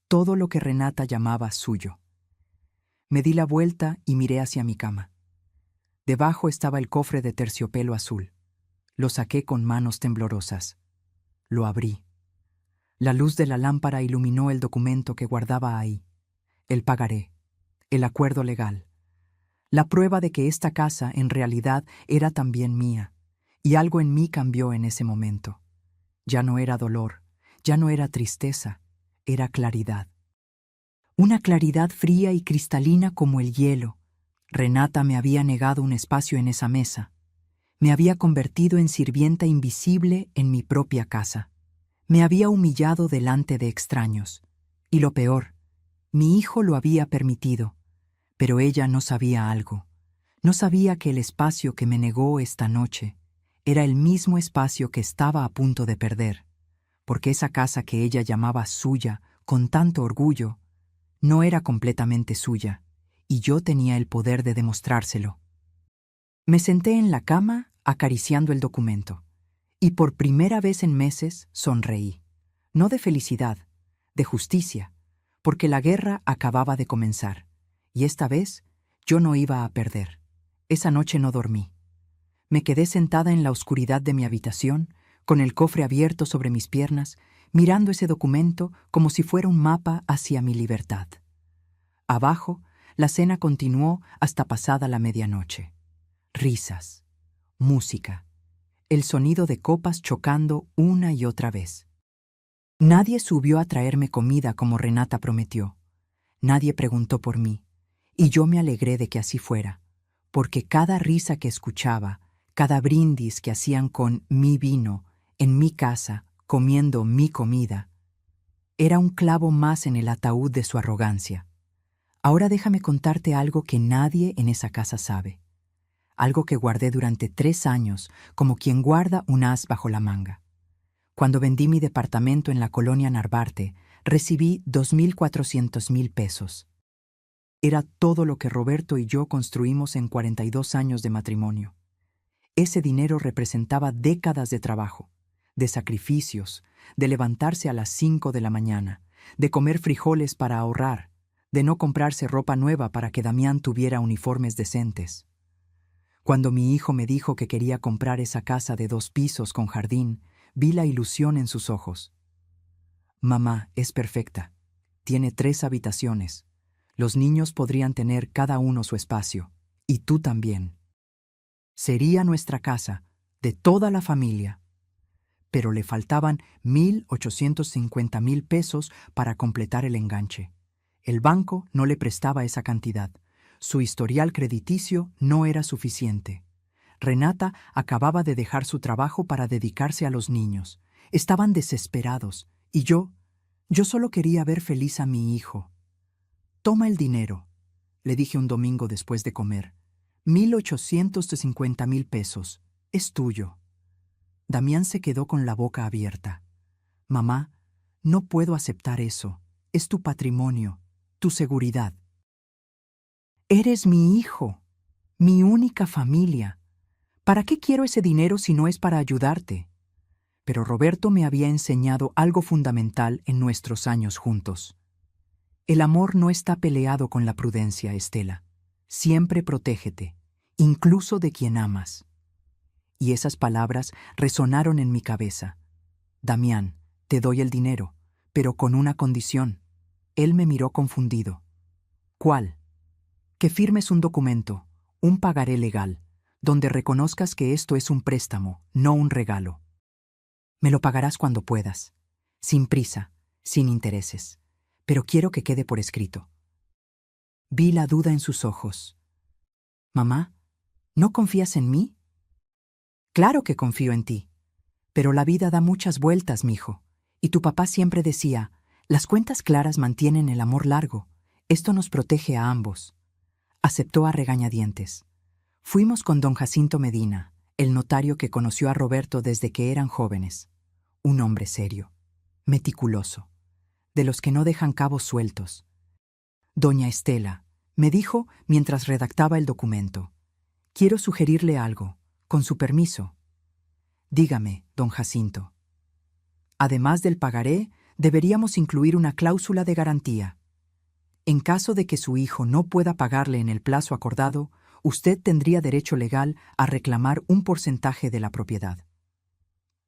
todo lo que Renata llamaba suyo. Me di la vuelta y miré hacia mi cama. Debajo estaba el cofre de terciopelo azul. Lo saqué con manos temblorosas. Lo abrí. La luz de la lámpara iluminó el documento que guardaba ahí. El pagaré, el acuerdo legal. La prueba de que esta casa en realidad era también mía, y algo en mí cambió en ese momento. Ya no era dolor, ya no era tristeza, era claridad. Una claridad fría y cristalina como el hielo. Renata me había negado un espacio en esa mesa. Me había convertido en sirvienta invisible en mi propia casa. Me había humillado delante de extraños. Y lo peor, mi hijo lo había permitido. Pero ella no sabía algo. No sabía que el espacio que me negó esta noche era el mismo espacio que estaba a punto de perder, porque esa casa que ella llamaba suya con tanto orgullo no era completamente suya, y yo tenía el poder de demostrárselo. Me senté en la cama acariciando el documento, y por primera vez en meses sonreí, no de felicidad, de justicia, porque la guerra acababa de comenzar. Y esta vez yo no iba a perder. Esa noche no dormí. Me quedé sentada en la oscuridad de mi habitación, con el cofre abierto sobre mis piernas, mirando ese documento como si fuera un mapa hacia mi libertad. Abajo, la cena continuó hasta pasada la medianoche. Risas, música, el sonido de copas chocando una y otra vez. Nadie subió a traerme comida como Renata prometió. Nadie preguntó por mí. Y yo me alegré de que así fuera, porque cada risa que escuchaba, cada brindis que hacían con mi vino, en mi casa, comiendo mi comida, era un clavo más en el ataúd de su arrogancia. Ahora déjame contarte algo que nadie en esa casa sabe, algo que guardé durante 3 años como quien guarda un as bajo la manga. Cuando vendí mi departamento en la colonia Narvarte, recibí 2.400.000 pesos. Era todo lo que Roberto y yo construimos en 42 años de matrimonio. Ese dinero representaba décadas de trabajo, de sacrificios, de levantarse a las 5 de la mañana, de comer frijoles para ahorrar, de no comprarse ropa nueva para que Damián tuviera uniformes decentes. Cuando mi hijo me dijo que quería comprar esa casa de 2 pisos con jardín, vi la ilusión en sus ojos. Mamá es perfecta. Tiene 3 habitaciones. Los niños podrían tener cada uno su espacio, y tú también. Sería nuestra casa, de toda la familia. Pero le faltaban 1.850.000 pesos para completar el enganche. El banco no le prestaba esa cantidad. Su historial crediticio no era suficiente. Renata acababa de dejar su trabajo para dedicarse a los niños. Estaban desesperados, y yo solo quería ver feliz a mi hijo. «Toma el dinero», le dije un domingo después de comer. 1.850.000 pesos. Es tuyo. Damián se quedó con la boca abierta. «Mamá, no puedo aceptar eso. Es tu patrimonio, tu seguridad». «Eres mi hijo, mi única familia. ¿Para qué quiero ese dinero si no es para ayudarte?» Pero Roberto me había enseñado algo fundamental en nuestros años juntos. El amor no está peleado con la prudencia, Estela. Siempre protégete, incluso de quien amas. Y esas palabras resonaron en mi cabeza. Damián, te doy el dinero, pero con una condición. Él me miró confundido. ¿Cuál? Que firmes un documento, un pagaré legal, donde reconozcas que esto es un préstamo, no un regalo. Me lo pagarás cuando puedas, sin prisa, sin intereses. Pero quiero que quede por escrito. Vi la duda en sus ojos. Mamá, ¿no confías en mí? Claro que confío en ti. Pero la vida da muchas vueltas, mijo. Y tu papá siempre decía, las cuentas claras mantienen el amor largo. Esto nos protege a ambos. Aceptó a regañadientes. Fuimos con don Jacinto Medina, el notario que conoció a Roberto desde que eran jóvenes. Un hombre serio, meticuloso, de los que no dejan cabos sueltos. Doña Estela, me dijo mientras redactaba el documento. Quiero sugerirle algo, con su permiso. Dígame, don Jacinto. Además del pagaré, deberíamos incluir una cláusula de garantía. En caso de que su hijo no pueda pagarle en el plazo acordado, usted tendría derecho legal a reclamar un porcentaje de la propiedad.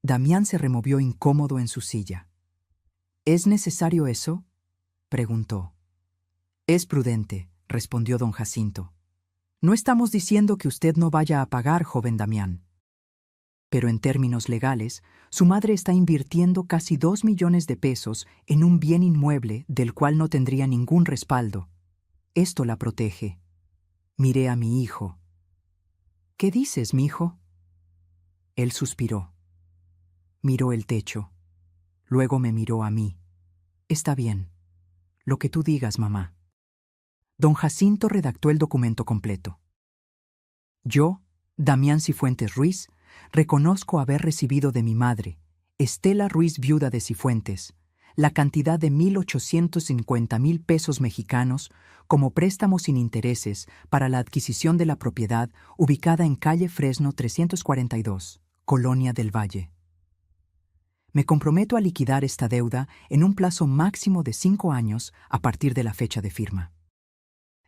Damián se removió incómodo en su silla. ¿Es necesario eso?, preguntó. Es prudente, respondió don Jacinto. No estamos diciendo que usted no vaya a pagar, joven Damián. Pero en términos legales, su madre está invirtiendo casi 2 millones de pesos en un bien inmueble del cual no tendría ningún respaldo. Esto la protege. Miré a mi hijo. ¿Qué dices, mi hijo? Él suspiró. Miró el techo. Luego me miró a mí. Está bien. Lo que tú digas, mamá. Don Jacinto redactó el documento completo. Yo, Damián Cifuentes Ruiz, reconozco haber recibido de mi madre, Estela Ruiz, viuda de Cifuentes, la cantidad de 1,850,000 pesos mexicanos como préstamo sin intereses para la adquisición de la propiedad ubicada en calle Fresno 342, Colonia del Valle. Me comprometo a liquidar esta deuda en un plazo máximo de 5 años a partir de la fecha de firma.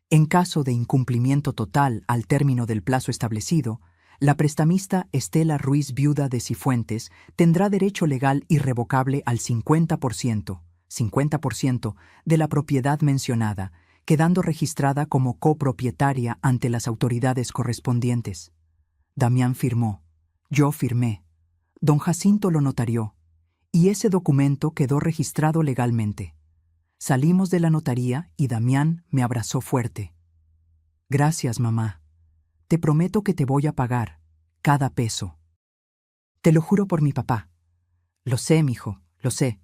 En caso de incumplimiento total al término del plazo establecido, la prestamista Estela Ruiz, viuda de Cifuentes, tendrá derecho legal irrevocable al 50% de la propiedad mencionada, quedando registrada como copropietaria ante las autoridades correspondientes. Damián firmó. Yo firmé. Don Jacinto lo notarió. Y ese documento quedó registrado legalmente. Salimos de la notaría y Damián me abrazó fuerte. Gracias, mamá. Te prometo que te voy a pagar, cada peso. Te lo juro por mi papá. Lo sé, mijo, lo sé.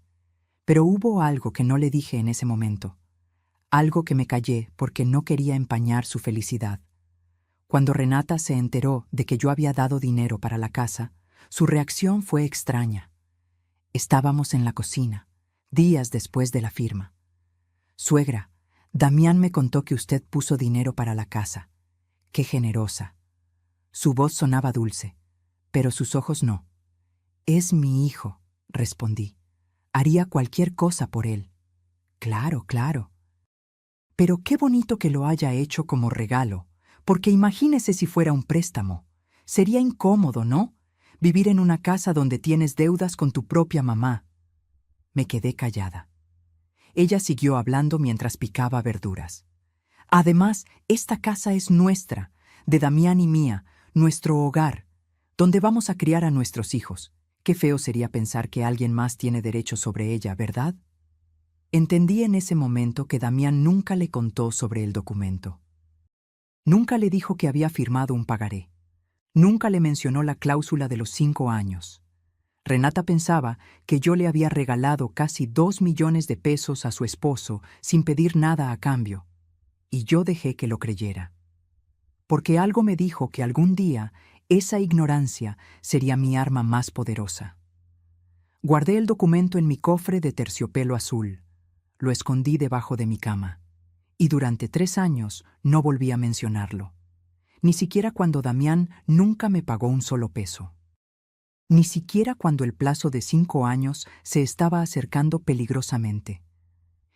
Pero hubo algo que no le dije en ese momento. Algo que me callé porque no quería empañar su felicidad. Cuando Renata se enteró de que yo había dado dinero para la casa, su reacción fue extraña. Estábamos en la cocina, días después de la firma. Suegra, Damián me contó que usted puso dinero para la casa. ¡Qué generosa! Su voz sonaba dulce, pero sus ojos no. Es mi hijo, respondí. Haría cualquier cosa por él. Claro, claro. Pero qué bonito que lo haya hecho como regalo, porque imagínese si fuera un préstamo. Sería incómodo, ¿no? Vivir en una casa donde tienes deudas con tu propia mamá. Me quedé callada. Ella siguió hablando mientras picaba verduras. Además, esta casa es nuestra, de Damián y mía, nuestro hogar, donde vamos a criar a nuestros hijos. Qué feo sería pensar que alguien más tiene derecho sobre ella, ¿verdad? Entendí en ese momento que Damián nunca le contó sobre el documento. Nunca le dijo que había firmado un pagaré. Nunca le mencionó la cláusula de los 5 años. Renata pensaba que yo le había regalado casi 2 millones de pesos a su esposo sin pedir nada a cambio, y yo dejé que lo creyera. Porque algo me dijo que algún día esa ignorancia sería mi arma más poderosa. Guardé el documento en mi cofre de terciopelo azul, lo escondí debajo de mi cama, y durante 3 años no volví a mencionarlo, ni siquiera cuando Damián nunca me pagó un solo peso. Ni siquiera cuando el plazo de 5 años se estaba acercando peligrosamente.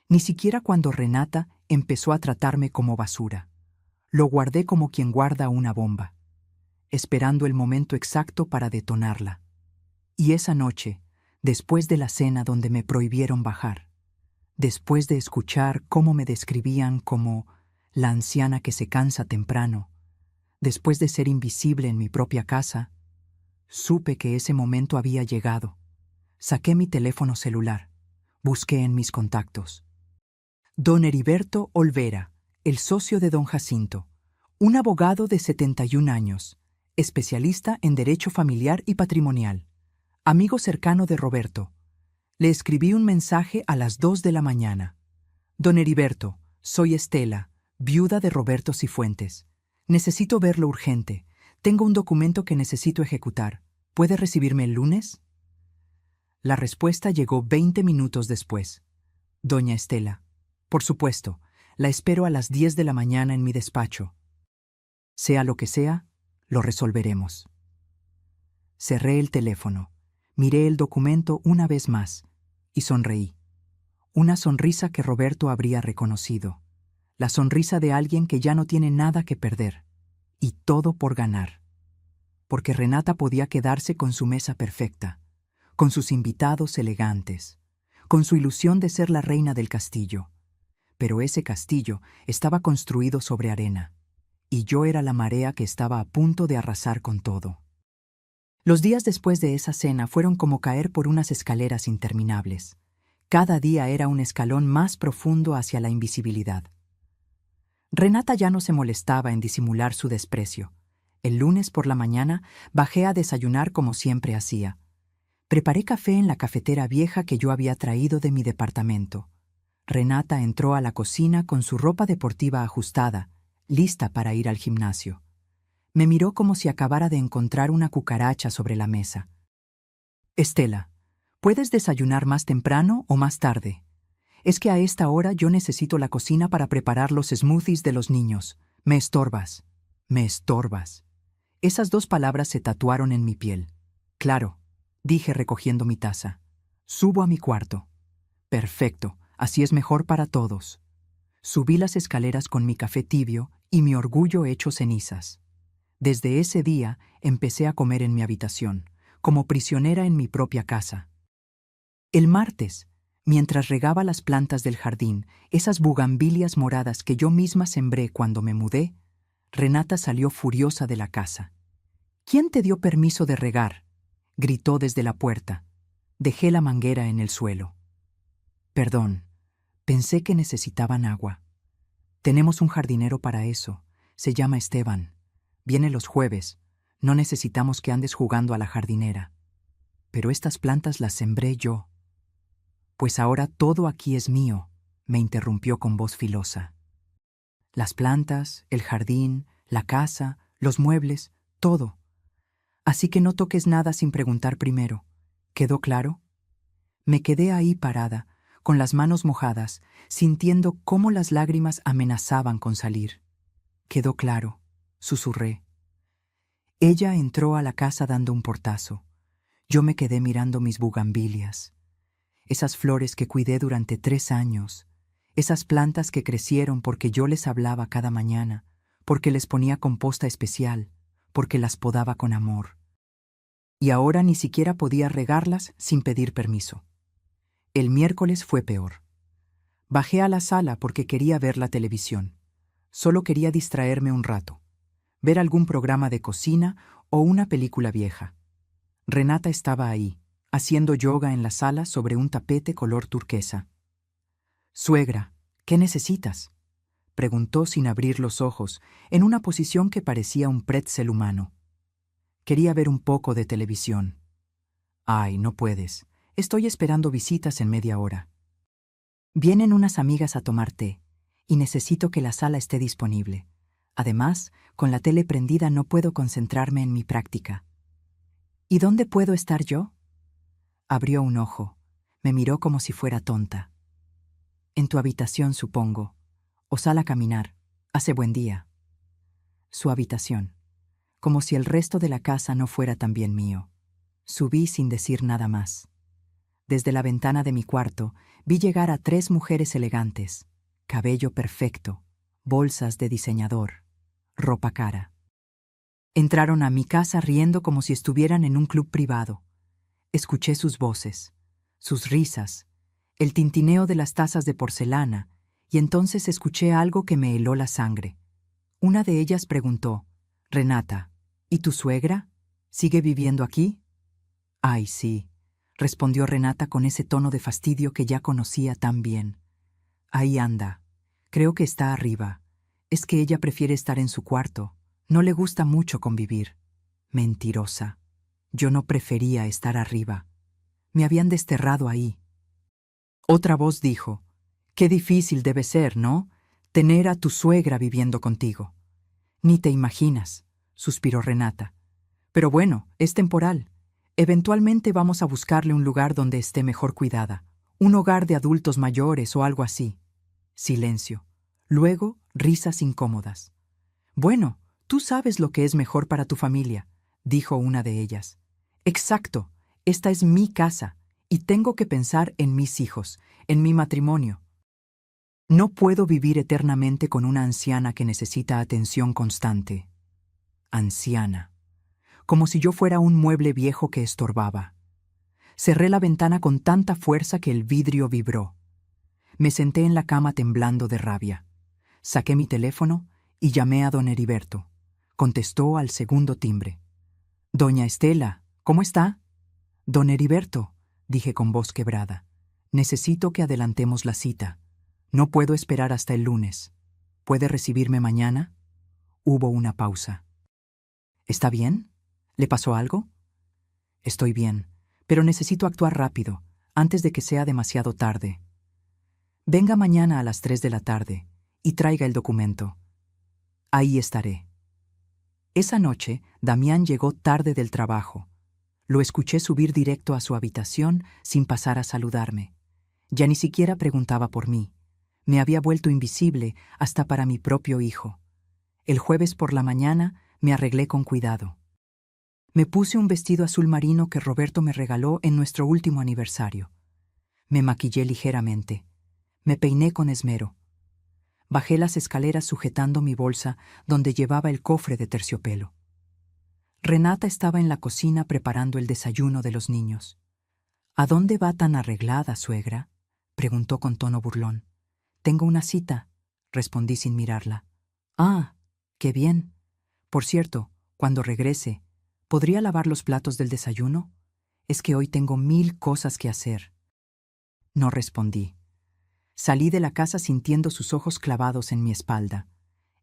Ni siquiera cuando Renata empezó a tratarme como basura. Lo guardé como quien guarda una bomba, esperando el momento exacto para detonarla. Y esa noche, después de la cena donde me prohibieron bajar, después de escuchar cómo me describían como la anciana que se cansa temprano, después de ser invisible en mi propia casa, supe que ese momento había llegado. Saqué mi teléfono celular. Busqué en mis contactos. Don Heriberto Olvera, el socio de don Jacinto, Un abogado de 71 años, especialista en derecho familiar y patrimonial, amigo cercano de Roberto. Le escribí un mensaje a las 2 de la mañana. Don Heriberto, soy Estela, viuda de Roberto Cifuentes. Necesito verlo urgente. Tengo un documento que necesito ejecutar. ¿Puede recibirme el lunes? La respuesta llegó 20 minutos después. Doña Estela, por supuesto, la espero a las 10 de la mañana en mi despacho. Sea lo que sea, lo resolveremos. Cerré el teléfono, miré el documento una vez más y sonreí. Una sonrisa que Roberto habría reconocido. La sonrisa de alguien que ya no tiene nada que perder y todo por ganar. Porque Renata podía quedarse con su mesa perfecta, con sus invitados elegantes, con su ilusión de ser la reina del castillo. Pero ese castillo estaba construido sobre arena, y yo era la marea que estaba a punto de arrasar con todo. Los días después de esa cena fueron como caer por unas escaleras interminables. Cada día era un escalón más profundo hacia la invisibilidad. Renata ya no se molestaba en disimular su desprecio. El lunes por la mañana bajé a desayunar como siempre hacía. Preparé café en la cafetera vieja que yo había traído de mi departamento. Renata entró a la cocina con su ropa deportiva ajustada, lista para ir al gimnasio. Me miró como si acabara de encontrar una cucaracha sobre la mesa. Estela, ¿puedes desayunar más temprano o más tarde? Es que a esta hora yo necesito la cocina para preparar los smoothies de los niños. Me estorbas. Me estorbas. Esas dos palabras se tatuaron en mi piel. Claro, dije recogiendo mi taza. Subo a mi cuarto. Perfecto, así es mejor para todos. Subí las escaleras con mi café tibio y mi orgullo hecho cenizas. Desde ese día empecé a comer en mi habitación, como prisionera en mi propia casa. El martes, mientras regaba las plantas del jardín, esas bugambilias moradas que yo misma sembré cuando me mudé, Renata salió furiosa de la casa. ¿Quién te dio permiso de regar?, gritó desde la puerta. Dejé la manguera en el suelo. Perdón, pensé que necesitaban agua. Tenemos un jardinero para eso. Se llama Esteban. Viene los jueves. No necesitamos que andes jugando a la jardinera. Pero estas plantas las sembré yo. Pues ahora todo aquí es mío, me interrumpió con voz filosa. Las plantas, el jardín, la casa, los muebles, todo. Así que no toques nada sin preguntar primero. ¿Quedó claro? Me quedé ahí parada, con las manos mojadas, sintiendo cómo las lágrimas amenazaban con salir. Quedó claro, susurré. Ella entró a la casa dando un portazo. Yo me quedé mirando mis bugambilias. Esas flores que cuidé durante 3 años, esas plantas que crecieron porque yo les hablaba cada mañana, porque les ponía composta especial, porque las podaba con amor. Y ahora ni siquiera podía regarlas sin pedir permiso. El miércoles fue peor. Bajé a la sala porque quería ver la televisión. Solo quería distraerme un rato, ver algún programa de cocina o una película vieja. Renata estaba ahí, haciendo yoga en la sala sobre un tapete color turquesa. «Suegra, ¿qué necesitas?», preguntó sin abrir los ojos, en una posición que parecía un pretzel humano. Quería ver un poco de televisión. «Ay, no puedes. Estoy esperando visitas en media hora. Vienen unas amigas a tomar té, y necesito que la sala esté disponible. Además, con la tele prendida no puedo concentrarme en mi práctica». «¿Y dónde puedo estar yo?». Abrió un ojo. Me miró como si fuera tonta. «En tu habitación, supongo. O sal a caminar. Hace buen día». Su habitación. Como si el resto de la casa no fuera también mío. Subí sin decir nada más. Desde la ventana de mi cuarto vi llegar a 3 mujeres elegantes, cabello perfecto, bolsas de diseñador, ropa cara. Entraron a mi casa riendo como si estuvieran en un club privado. Escuché sus voces, sus risas, el tintineo de las tazas de porcelana, y entonces escuché algo que me heló la sangre. Una de ellas preguntó: «Renata, ¿y tu suegra? ¿Sigue viviendo aquí?». «Ay, sí», respondió Renata con ese tono de fastidio que ya conocía tan bien. «Ahí anda. Creo que está arriba. Es que ella prefiere estar en su cuarto. No le gusta mucho convivir. Mentirosa. Yo no prefería estar arriba. Me habían desterrado ahí. Otra voz dijo: «Qué difícil debe ser, ¿no? Tener a tu suegra viviendo contigo». «Ni te imaginas», suspiró Renata. «Pero bueno, es temporal. Eventualmente vamos a buscarle un lugar donde esté mejor cuidada. Un hogar de adultos mayores o algo así». Silencio. Luego, risas incómodas. «Bueno, tú sabes lo que es mejor para tu familia», dijo una de ellas. «Exacto. Esta es mi casa, y tengo que pensar en mis hijos, en mi matrimonio. No puedo vivir eternamente con una anciana que necesita atención constante». Anciana. Como si yo fuera un mueble viejo que estorbaba. Cerré la ventana con tanta fuerza que el vidrio vibró. Me senté en la cama temblando de rabia. Saqué mi teléfono y llamé a don Heriberto. Contestó al segundo timbre. «Doña Estela, ¿cómo está?» «Don Heriberto», dije con voz quebrada, «necesito que adelantemos la cita. No puedo esperar hasta el lunes. ¿Puede recibirme mañana?» Hubo una pausa. «¿Está bien? ¿Le pasó algo?» «Estoy bien, pero necesito actuar rápido, antes de que sea demasiado tarde. Venga mañana a las 3 de la tarde y traiga el documento. Ahí estaré». Esa noche, Damián llegó tarde del trabajo. Lo escuché subir directo a su habitación sin pasar a saludarme. Ya ni siquiera preguntaba por mí. Me había vuelto invisible hasta para mi propio hijo. El jueves por la mañana me arreglé con cuidado. Me puse un vestido azul marino que Roberto me regaló en nuestro último aniversario. Me maquillé ligeramente. Me peiné con esmero. Bajé las escaleras sujetando mi bolsa donde llevaba el cofre de terciopelo. Renata estaba en la cocina preparando el desayuno de los niños. «¿A dónde va tan arreglada, suegra?», preguntó con tono burlón. «Tengo una cita», respondí sin mirarla. «Ah, qué bien. Por cierto, cuando regrese, ¿podría lavar los platos del desayuno? Es que hoy tengo 1000 cosas que hacer». No respondí. Salí de la casa sintiendo sus ojos clavados en mi espalda.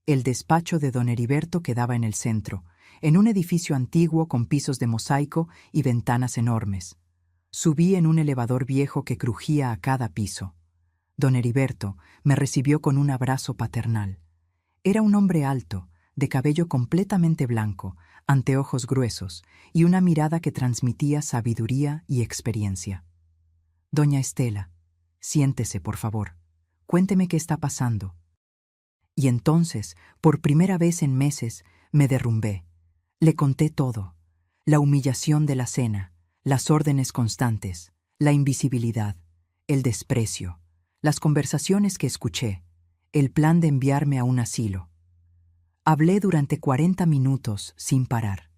El despacho de don Heriberto quedaba en el centro, en un edificio antiguo con pisos de mosaico y ventanas enormes. Subí en un elevador viejo que crujía a cada piso. Don Heriberto me recibió con un abrazo paternal. Era un hombre alto, de cabello completamente blanco, anteojos gruesos y una mirada que transmitía sabiduría y experiencia. «Doña Estela, siéntese, por favor. Cuénteme qué está pasando». Y entonces, por primera vez en meses, me derrumbé. Le conté todo: la humillación de la cena, las órdenes constantes, la invisibilidad, el desprecio, las conversaciones que escuché, el plan de enviarme a un asilo. Hablé durante 40 minutos sin parar.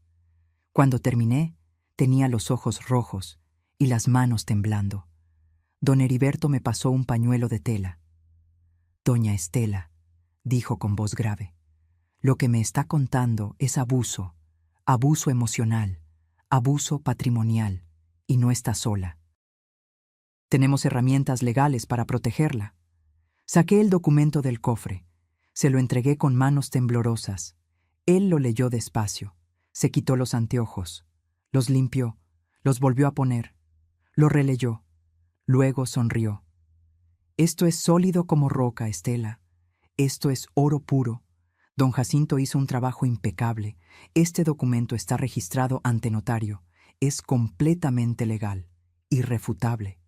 Cuando terminé, tenía los ojos rojos y las manos temblando. Don Heriberto me pasó un pañuelo de tela. «Doña Estela», dijo con voz grave, «lo que me está contando es abuso, abuso emocional, abuso patrimonial, y no está sola. Tenemos herramientas legales para protegerla». Saqué el documento del cofre. Se lo entregué con manos temblorosas. Él lo leyó despacio. Se quitó los anteojos. Los limpió. Los volvió a poner. Lo releyó. Luego sonrió. «Esto es sólido como roca, Estela. Esto es oro puro. Don Jacinto hizo un trabajo impecable. Este documento está registrado ante notario. Es completamente legal, irrefutable.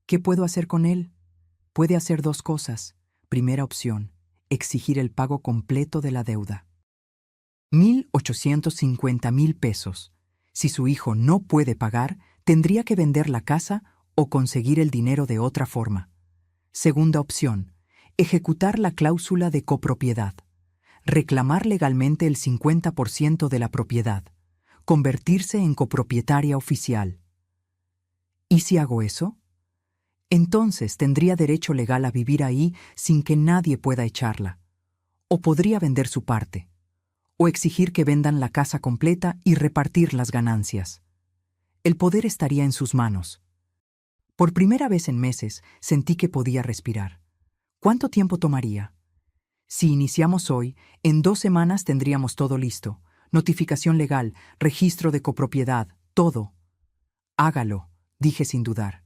¿Qué puedo hacer con él? Puede hacer 2 cosas. Primera opción, exigir el pago completo de la deuda. 1,850,000 pesos. Si su hijo no puede pagar, tendría que vender la casa o conseguir el dinero de otra forma. Segunda opción, ejecutar la cláusula de copropiedad. Reclamar legalmente el 50% de la propiedad. Convertirse en copropietaria oficial. ¿Y si hago eso? Entonces tendría derecho legal a vivir ahí sin que nadie pueda echarla. O podría vender su parte. O exigir que vendan la casa completa y repartir las ganancias. El poder estaría en sus manos. Por primera vez en meses sentí que podía respirar. ¿Cuánto tiempo tomaría? Si iniciamos hoy, en 2 semanas tendríamos todo listo. Notificación legal, registro de copropiedad, todo. Hágalo, dije sin dudar.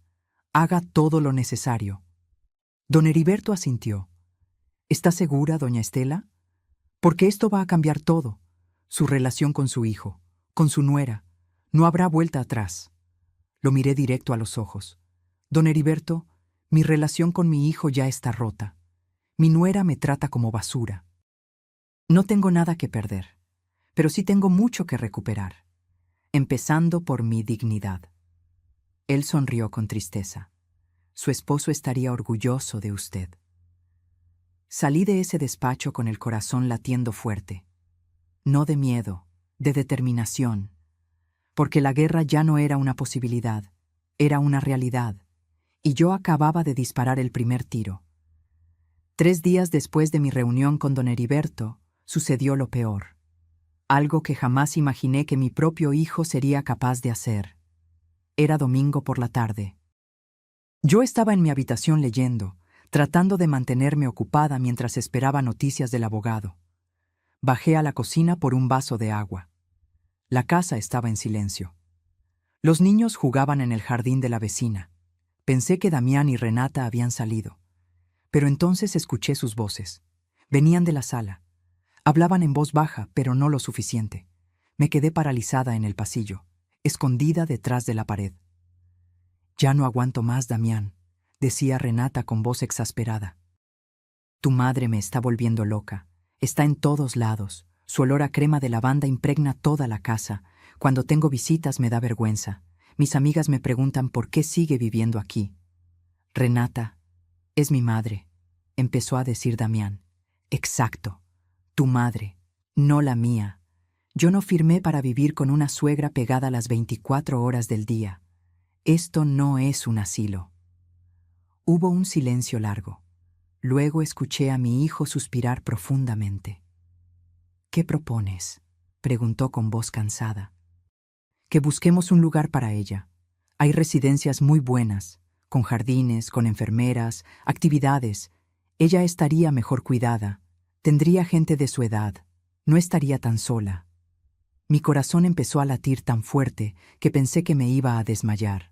Haga todo lo necesario. Don Heriberto asintió. ¿Está segura, doña Estela? Porque esto va a cambiar todo. Su relación con su hijo, con su nuera. No habrá vuelta atrás. Lo miré directo a los ojos. Don Heriberto, mi relación con mi hijo ya está rota. Mi nuera me trata como basura. No tengo nada que perder, pero sí tengo mucho que recuperar, empezando por mi dignidad. Él sonrió con tristeza. Su esposo estaría orgulloso de usted. Salí de ese despacho con el corazón latiendo fuerte. No de miedo, de determinación, porque la guerra ya no era una posibilidad, era una realidad, y yo acababa de disparar el primer tiro. 3 días después de mi reunión con don Heriberto, sucedió lo peor. Algo que jamás imaginé que mi propio hijo sería capaz de hacer. Era domingo por la tarde. Yo estaba en mi habitación leyendo, tratando de mantenerme ocupada mientras esperaba noticias del abogado. Bajé a la cocina por un vaso de agua. La casa estaba en silencio. Los niños jugaban en el jardín de la vecina. Pensé que Damián y Renata habían salido. Pero entonces escuché sus voces. Venían de la sala. Hablaban en voz baja, pero no lo suficiente. Me quedé paralizada en el pasillo, escondida detrás de la pared. «Ya no aguanto más, Damián», decía Renata con voz exasperada. «Tu madre me está volviendo loca. Está en todos lados. Su olor a crema de lavanda impregna toda la casa. Cuando tengo visitas me da vergüenza. Mis amigas me preguntan por qué sigue viviendo aquí». «Renata, es mi madre», empezó a decir Damián. «Exacto, tu madre, no la mía. Yo no firmé para vivir con una suegra pegada las 24 horas del día. Esto no es un asilo». Hubo un silencio largo. Luego escuché a mi hijo suspirar profundamente. «¿Qué propones?», preguntó con voz cansada. «Que busquemos un lugar para ella. Hay residencias muy buenas, con jardines, con enfermeras, actividades. Ella estaría mejor cuidada, tendría gente de su edad, no estaría tan sola». Mi corazón empezó a latir tan fuerte que pensé que me iba a desmayar.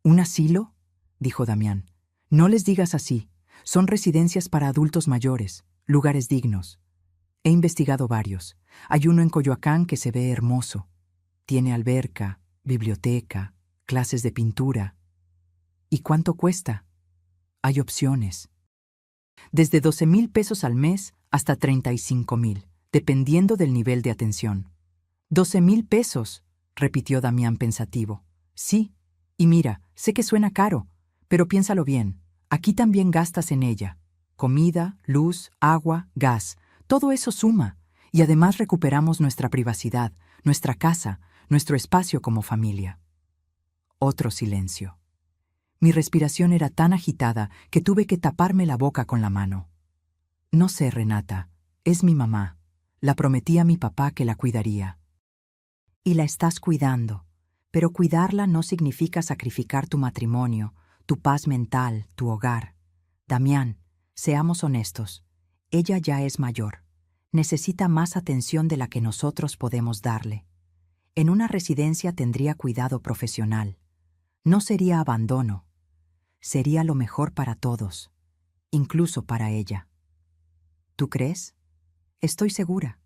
«¿Un asilo?», dijo Damián. «No les digas así. Son residencias para adultos mayores, lugares dignos. He investigado varios. Hay uno en Coyoacán que se ve hermoso. Tiene alberca, biblioteca, clases de pintura. ¿Y cuánto cuesta? Hay opciones. Desde 12,000 pesos al mes hasta 35,000, dependiendo del nivel de atención». «12,000 pesos», repitió Damián pensativo. «Sí, y mira, sé que suena caro, pero piénsalo bien. Aquí también gastas en ella. Comida, luz, agua, gas, todo eso suma. Y además recuperamos nuestra privacidad, nuestra casa, nuestro espacio como familia». Otro silencio. Mi respiración era tan agitada que tuve que taparme la boca con la mano. «No sé, Renata. Es mi mamá. La prometí a mi papá que la cuidaría». «Y la estás cuidando. Pero cuidarla no significa sacrificar tu matrimonio, tu paz mental, tu hogar. Damián, seamos honestos. Ella ya es mayor. Necesita más atención de la que nosotros podemos darle. En una residencia tendría cuidado profesional. No sería abandono. Sería lo mejor para todos, incluso para ella». «¿Tú crees?». «Estoy segura.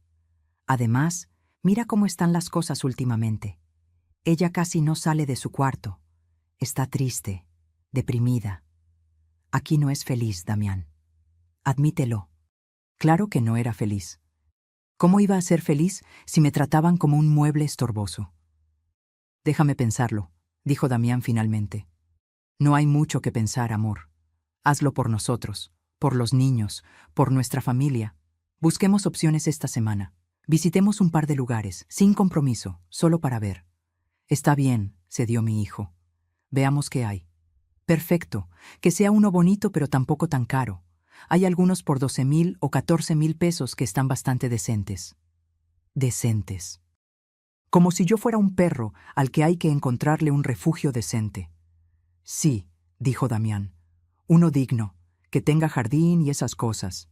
Además, mira cómo están las cosas últimamente. Ella casi no sale de su cuarto. Está triste, deprimida. Aquí no es feliz, Damián. Admítelo». Claro que no era feliz. ¿Cómo iba a ser feliz si me trataban como un mueble estorboso? «Déjame pensarlo», dijo Damián finalmente. «No hay mucho que pensar, amor. Hazlo por nosotros, por los niños, por nuestra familia. Busquemos opciones esta semana. Visitemos un par de lugares, sin compromiso, solo para ver». «Está bien», cedió mi hijo. «Veamos qué hay». «Perfecto. Que sea uno bonito pero tampoco tan caro. Hay algunos por 12,000 o 14,000 pesos que están bastante decentes». Decentes. Como si yo fuera un perro al que hay que encontrarle un refugio decente. «Sí», dijo Damián. «Uno digno, que tenga jardín y esas cosas».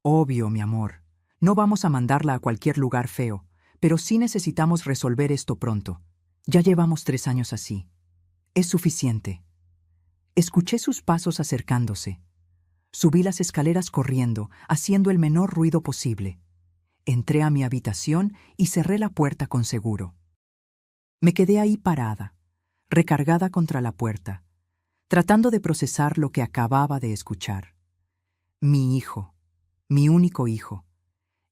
Obvio, mi amor. No vamos a mandarla a cualquier lugar feo, pero sí necesitamos resolver esto pronto. Ya llevamos 3 años así. Es suficiente. Escuché sus pasos acercándose. Subí las escaleras corriendo, haciendo el menor ruido posible. Entré a mi habitación y cerré la puerta con seguro. Me quedé ahí parada, recargada contra la puerta, tratando de procesar lo que acababa de escuchar. Mi hijo, mi único hijo,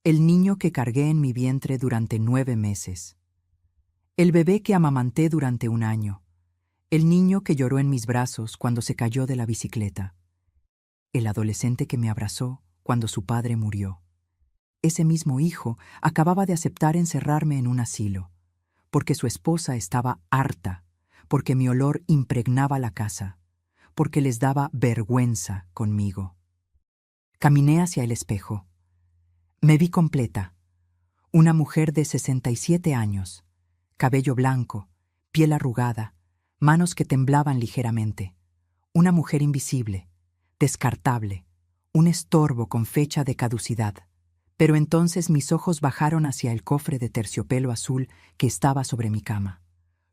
el niño que cargué en mi vientre durante 9 meses. El bebé que amamanté durante 1 año. El niño que lloró en mis brazos cuando se cayó de la bicicleta. El adolescente que me abrazó cuando su padre murió. Ese mismo hijo acababa de aceptar encerrarme en un asilo, porque su esposa estaba harta, porque mi olor impregnaba la casa, porque les daba vergüenza conmigo. Caminé hacia el espejo. Me vi completa. Una mujer de 67 años, cabello blanco, piel arrugada, manos que temblaban ligeramente. Una mujer invisible, descartable, un estorbo con fecha de caducidad. Pero entonces mis ojos bajaron hacia el cofre de terciopelo azul que estaba sobre mi cama.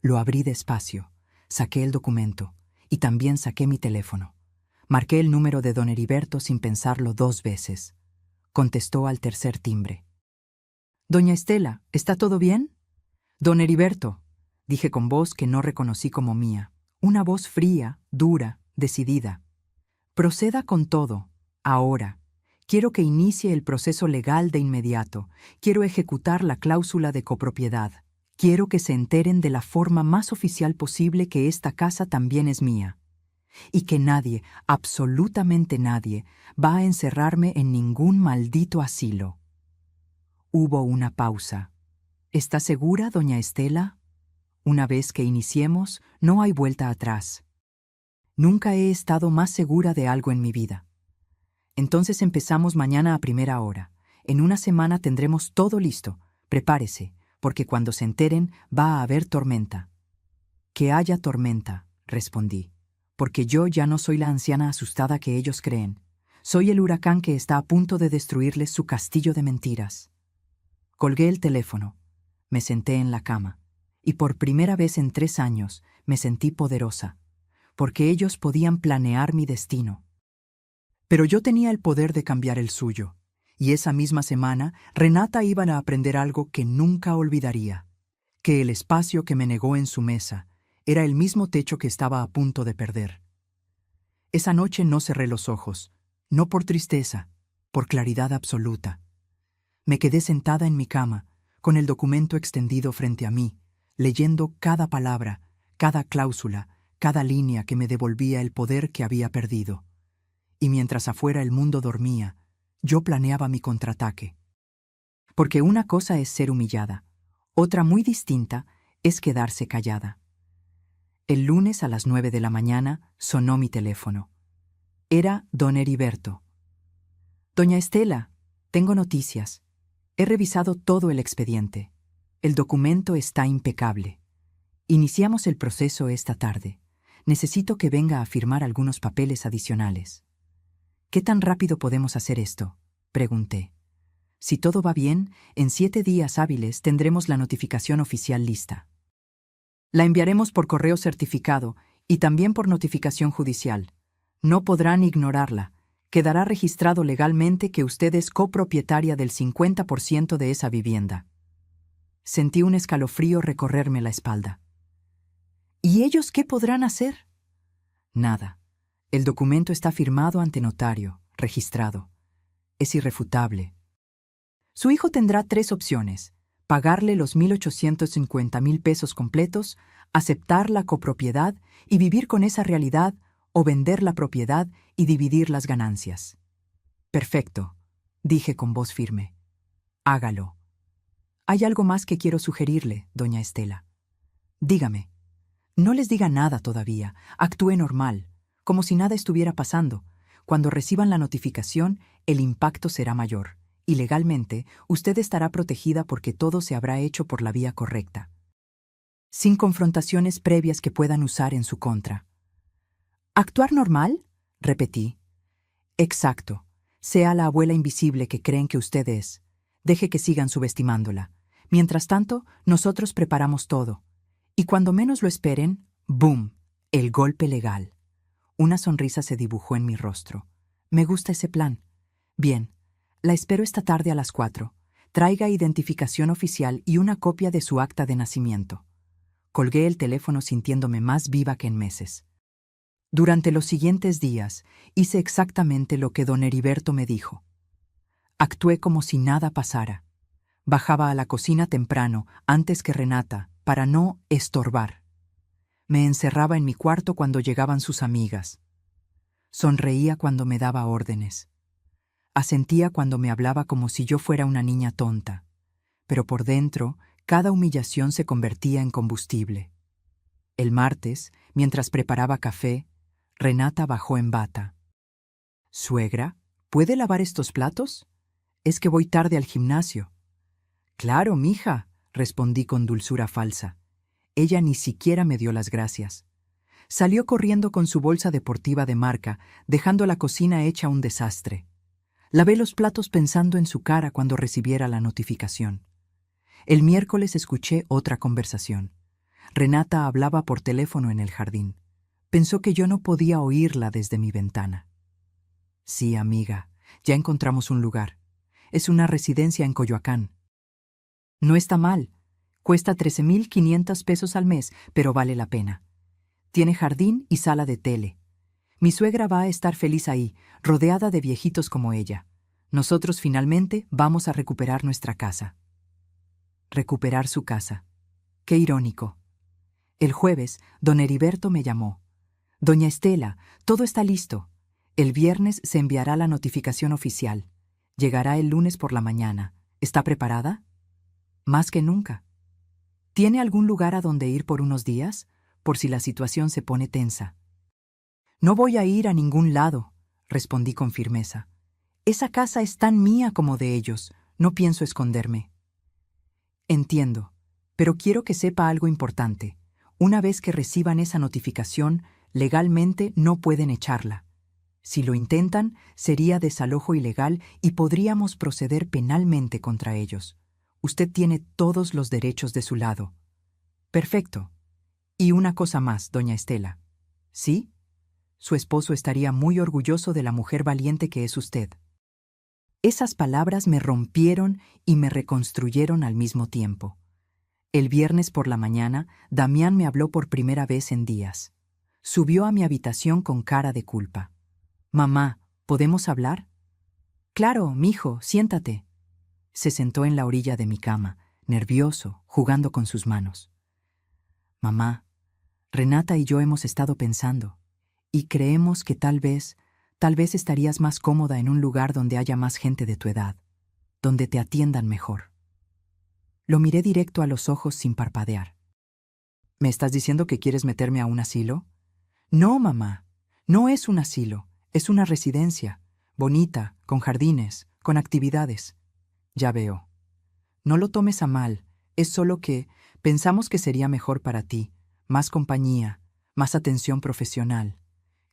Lo abrí despacio, saqué el documento y también saqué mi teléfono. Marqué el número de don Heriberto sin pensarlo 2 veces. Contestó al tercer timbre. «Doña Estela, ¿está todo bien?» «Don Heriberto», dije con voz que no reconocí como mía. Una voz fría, dura, decidida. «Proceda con todo, ahora. Quiero que inicie el proceso legal de inmediato. Quiero ejecutar la cláusula de copropiedad. Quiero que se enteren de la forma más oficial posible que esta casa también es mía. Y que nadie, absolutamente nadie, va a encerrarme en ningún maldito asilo». Hubo una pausa. «¿Está segura, doña Estela? Una vez que iniciemos, no hay vuelta atrás». Nunca he estado más segura de algo en mi vida. «Entonces empezamos mañana a primera hora. En 1 semana tendremos todo listo. Prepárese, porque cuando se enteren va a haber tormenta». «Que haya tormenta», respondí, «porque yo ya no soy la anciana asustada que ellos creen. Soy el huracán que está a punto de destruirles su castillo de mentiras». Colgué el teléfono, me senté en la cama, y por primera vez en 3 años me sentí poderosa, porque ellos podían planear mi destino. Pero yo tenía el poder de cambiar el suyo, y esa misma semana Renata iba a aprender algo que nunca olvidaría, que el espacio que me negó en su mesa era el mismo techo que estaba a punto de perder. Esa noche no cerré los ojos, no por tristeza, por claridad absoluta. Me quedé sentada en mi cama, con el documento extendido frente a mí, leyendo cada palabra, cada cláusula, cada línea que me devolvía el poder que había perdido. Y mientras afuera el mundo dormía, yo planeaba mi contraataque. Porque una cosa es ser humillada, otra muy distinta es quedarse callada. El lunes a las 9 de la mañana sonó mi teléfono. Era don Heriberto. «Doña Estela, tengo noticias. He revisado todo el expediente. El documento está impecable. Iniciamos el proceso esta tarde. Necesito que venga a firmar algunos papeles adicionales». «¿Qué tan rápido podemos hacer esto?», pregunté. «Si todo va bien, en 7 días hábiles tendremos la notificación oficial lista. La enviaremos por correo certificado y también por notificación judicial. No podrán ignorarla. Quedará registrado legalmente que usted es copropietaria del 50% de esa vivienda». Sentí un escalofrío recorrerme la espalda. «¿Y ellos qué podrán hacer?». «Nada. El documento está firmado ante notario, registrado. Es irrefutable. Su hijo tendrá 3 opciones: pagarle los 1,850,000 pesos completos, aceptar la copropiedad y vivir con esa realidad, o vender la propiedad y dividir las ganancias». «Perfecto», dije con voz firme. «Hágalo. Hay algo más que quiero sugerirle, doña Estela. Dígame. No les diga nada todavía. Actúe normal, como si nada estuviera pasando. Cuando reciban la notificación, el impacto será mayor, y legalmente usted estará protegida porque todo se habrá hecho por la vía correcta, sin confrontaciones previas que puedan usar en su contra». «¿Actuar normal?», repetí. «Exacto. Sea la abuela invisible que creen que usted es. Deje que sigan subestimándola. Mientras tanto, nosotros preparamos todo. Y cuando menos lo esperen, ¡boom!, el golpe legal. Una sonrisa se dibujó en mi rostro. Me gusta ese plan. Bien, la espero esta tarde a las 4. Traiga identificación oficial y una copia de su acta de nacimiento. Colgué el teléfono sintiéndome más viva que en meses. Durante los siguientes días, hice exactamente lo que don Heriberto me dijo. Actué como si nada pasara. Bajaba a la cocina temprano, antes que Renata, para no estorbar. Me encerraba en mi cuarto cuando llegaban sus amigas. Sonreía cuando me daba órdenes. Asentía cuando me hablaba como si yo fuera una niña tonta. Pero por dentro, cada humillación se convertía en combustible. El martes, mientras preparaba café, Renata bajó en bata. «Suegra, ¿puede lavar estos platos? Es que voy tarde al gimnasio». «Claro, mija», respondí con dulzura falsa. Ella ni siquiera me dio las gracias. Salió corriendo con su bolsa deportiva de marca, dejando la cocina hecha un desastre. Lavé los platos pensando en su cara cuando recibiera la notificación. El miércoles escuché otra conversación. Renata hablaba por teléfono en el jardín. Pensó que yo no podía oírla desde mi ventana. «Sí, amiga, ya encontramos un lugar. Es una residencia en Coyoacán. No está mal. Cuesta 13,500 pesos al mes, pero vale la pena. Tiene jardín y sala de tele. Mi suegra va a estar feliz ahí, rodeada de viejitos como ella. Nosotros finalmente vamos a recuperar nuestra casa». Recuperar su casa. Qué irónico. El jueves, don Heriberto me llamó. «Doña Estela, todo está listo. El viernes se enviará la notificación oficial. Llegará el lunes por la mañana. ¿Está preparada?» «Más que nunca». «¿Tiene algún lugar a donde ir por unos días? Por si la situación se pone tensa». «No voy a ir a ningún lado», respondí con firmeza. «Esa casa es tan mía como de ellos. No pienso esconderme». «Entiendo, pero quiero que sepa algo importante. Una vez que reciban esa notificación, legalmente no pueden echarla. Si lo intentan, sería desalojo ilegal y podríamos proceder penalmente contra ellos. Usted tiene todos los derechos de su lado». «Perfecto. Y una cosa más, doña Estela. ¿Sí? Su esposo estaría muy orgulloso de la mujer valiente que es usted». Esas palabras me rompieron y me reconstruyeron al mismo tiempo. El viernes por la mañana, Damián me habló por primera vez en días. Subió a mi habitación con cara de culpa. «Mamá, ¿podemos hablar?» «Claro, mijo, siéntate». Se sentó en la orilla de mi cama, nervioso, jugando con sus manos. «Mamá, Renata y yo hemos estado pensando, y creemos que tal vez estarías más cómoda en un lugar donde haya más gente de tu edad, donde te atiendan mejor». Lo miré directo a los ojos sin parpadear. «¿Me estás diciendo que quieres meterme a un asilo?» «No, mamá, no es un asilo, es una residencia, bonita, con jardines, con actividades». «Ya veo. No lo tomes a mal, es solo que pensamos que sería mejor para ti, más compañía, más atención profesional».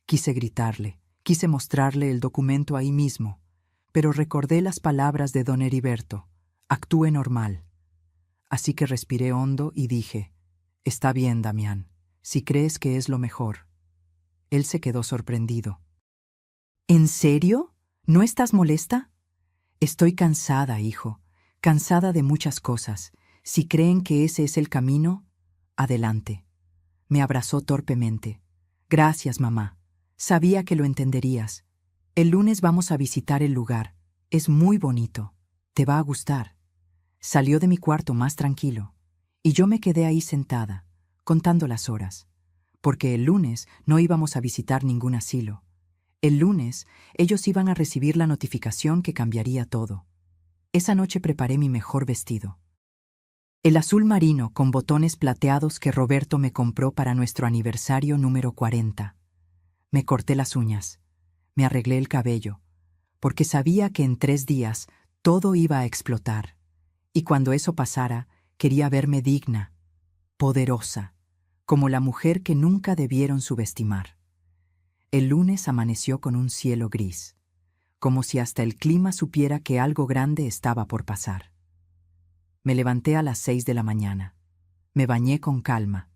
Quise gritarle, quise mostrarle el documento ahí mismo, pero recordé las palabras de don Heriberto: «Actúe normal». Así que respiré hondo y dije: «Está bien, Damián, si crees que es lo mejor». Él se quedó sorprendido. «¿En serio? ¿No estás molesta?» «Estoy cansada, hijo, cansada de muchas cosas. Si creen que ese es el camino, adelante». Me abrazó torpemente. «Gracias, mamá. Sabía que lo entenderías. El lunes vamos a visitar el lugar. Es muy bonito. Te va a gustar». Salió de mi cuarto más tranquilo, y yo me quedé ahí sentada, contando las horas, porque el lunes no íbamos a visitar ningún asilo. El lunes ellos iban a recibir la notificación que cambiaría todo. Esa noche preparé mi mejor vestido. El azul marino con botones plateados que Roberto me compró para nuestro aniversario número 40. Me corté las uñas, me arreglé el cabello, porque sabía que en 3 días todo iba a explotar. Y cuando eso pasara, quería verme digna, poderosa, como la mujer que nunca debieron subestimar. El lunes amaneció con un cielo gris. como si hasta el clima supiera que algo grande estaba por pasar. Me levanté a las 6 de la mañana. Me bañé con calma.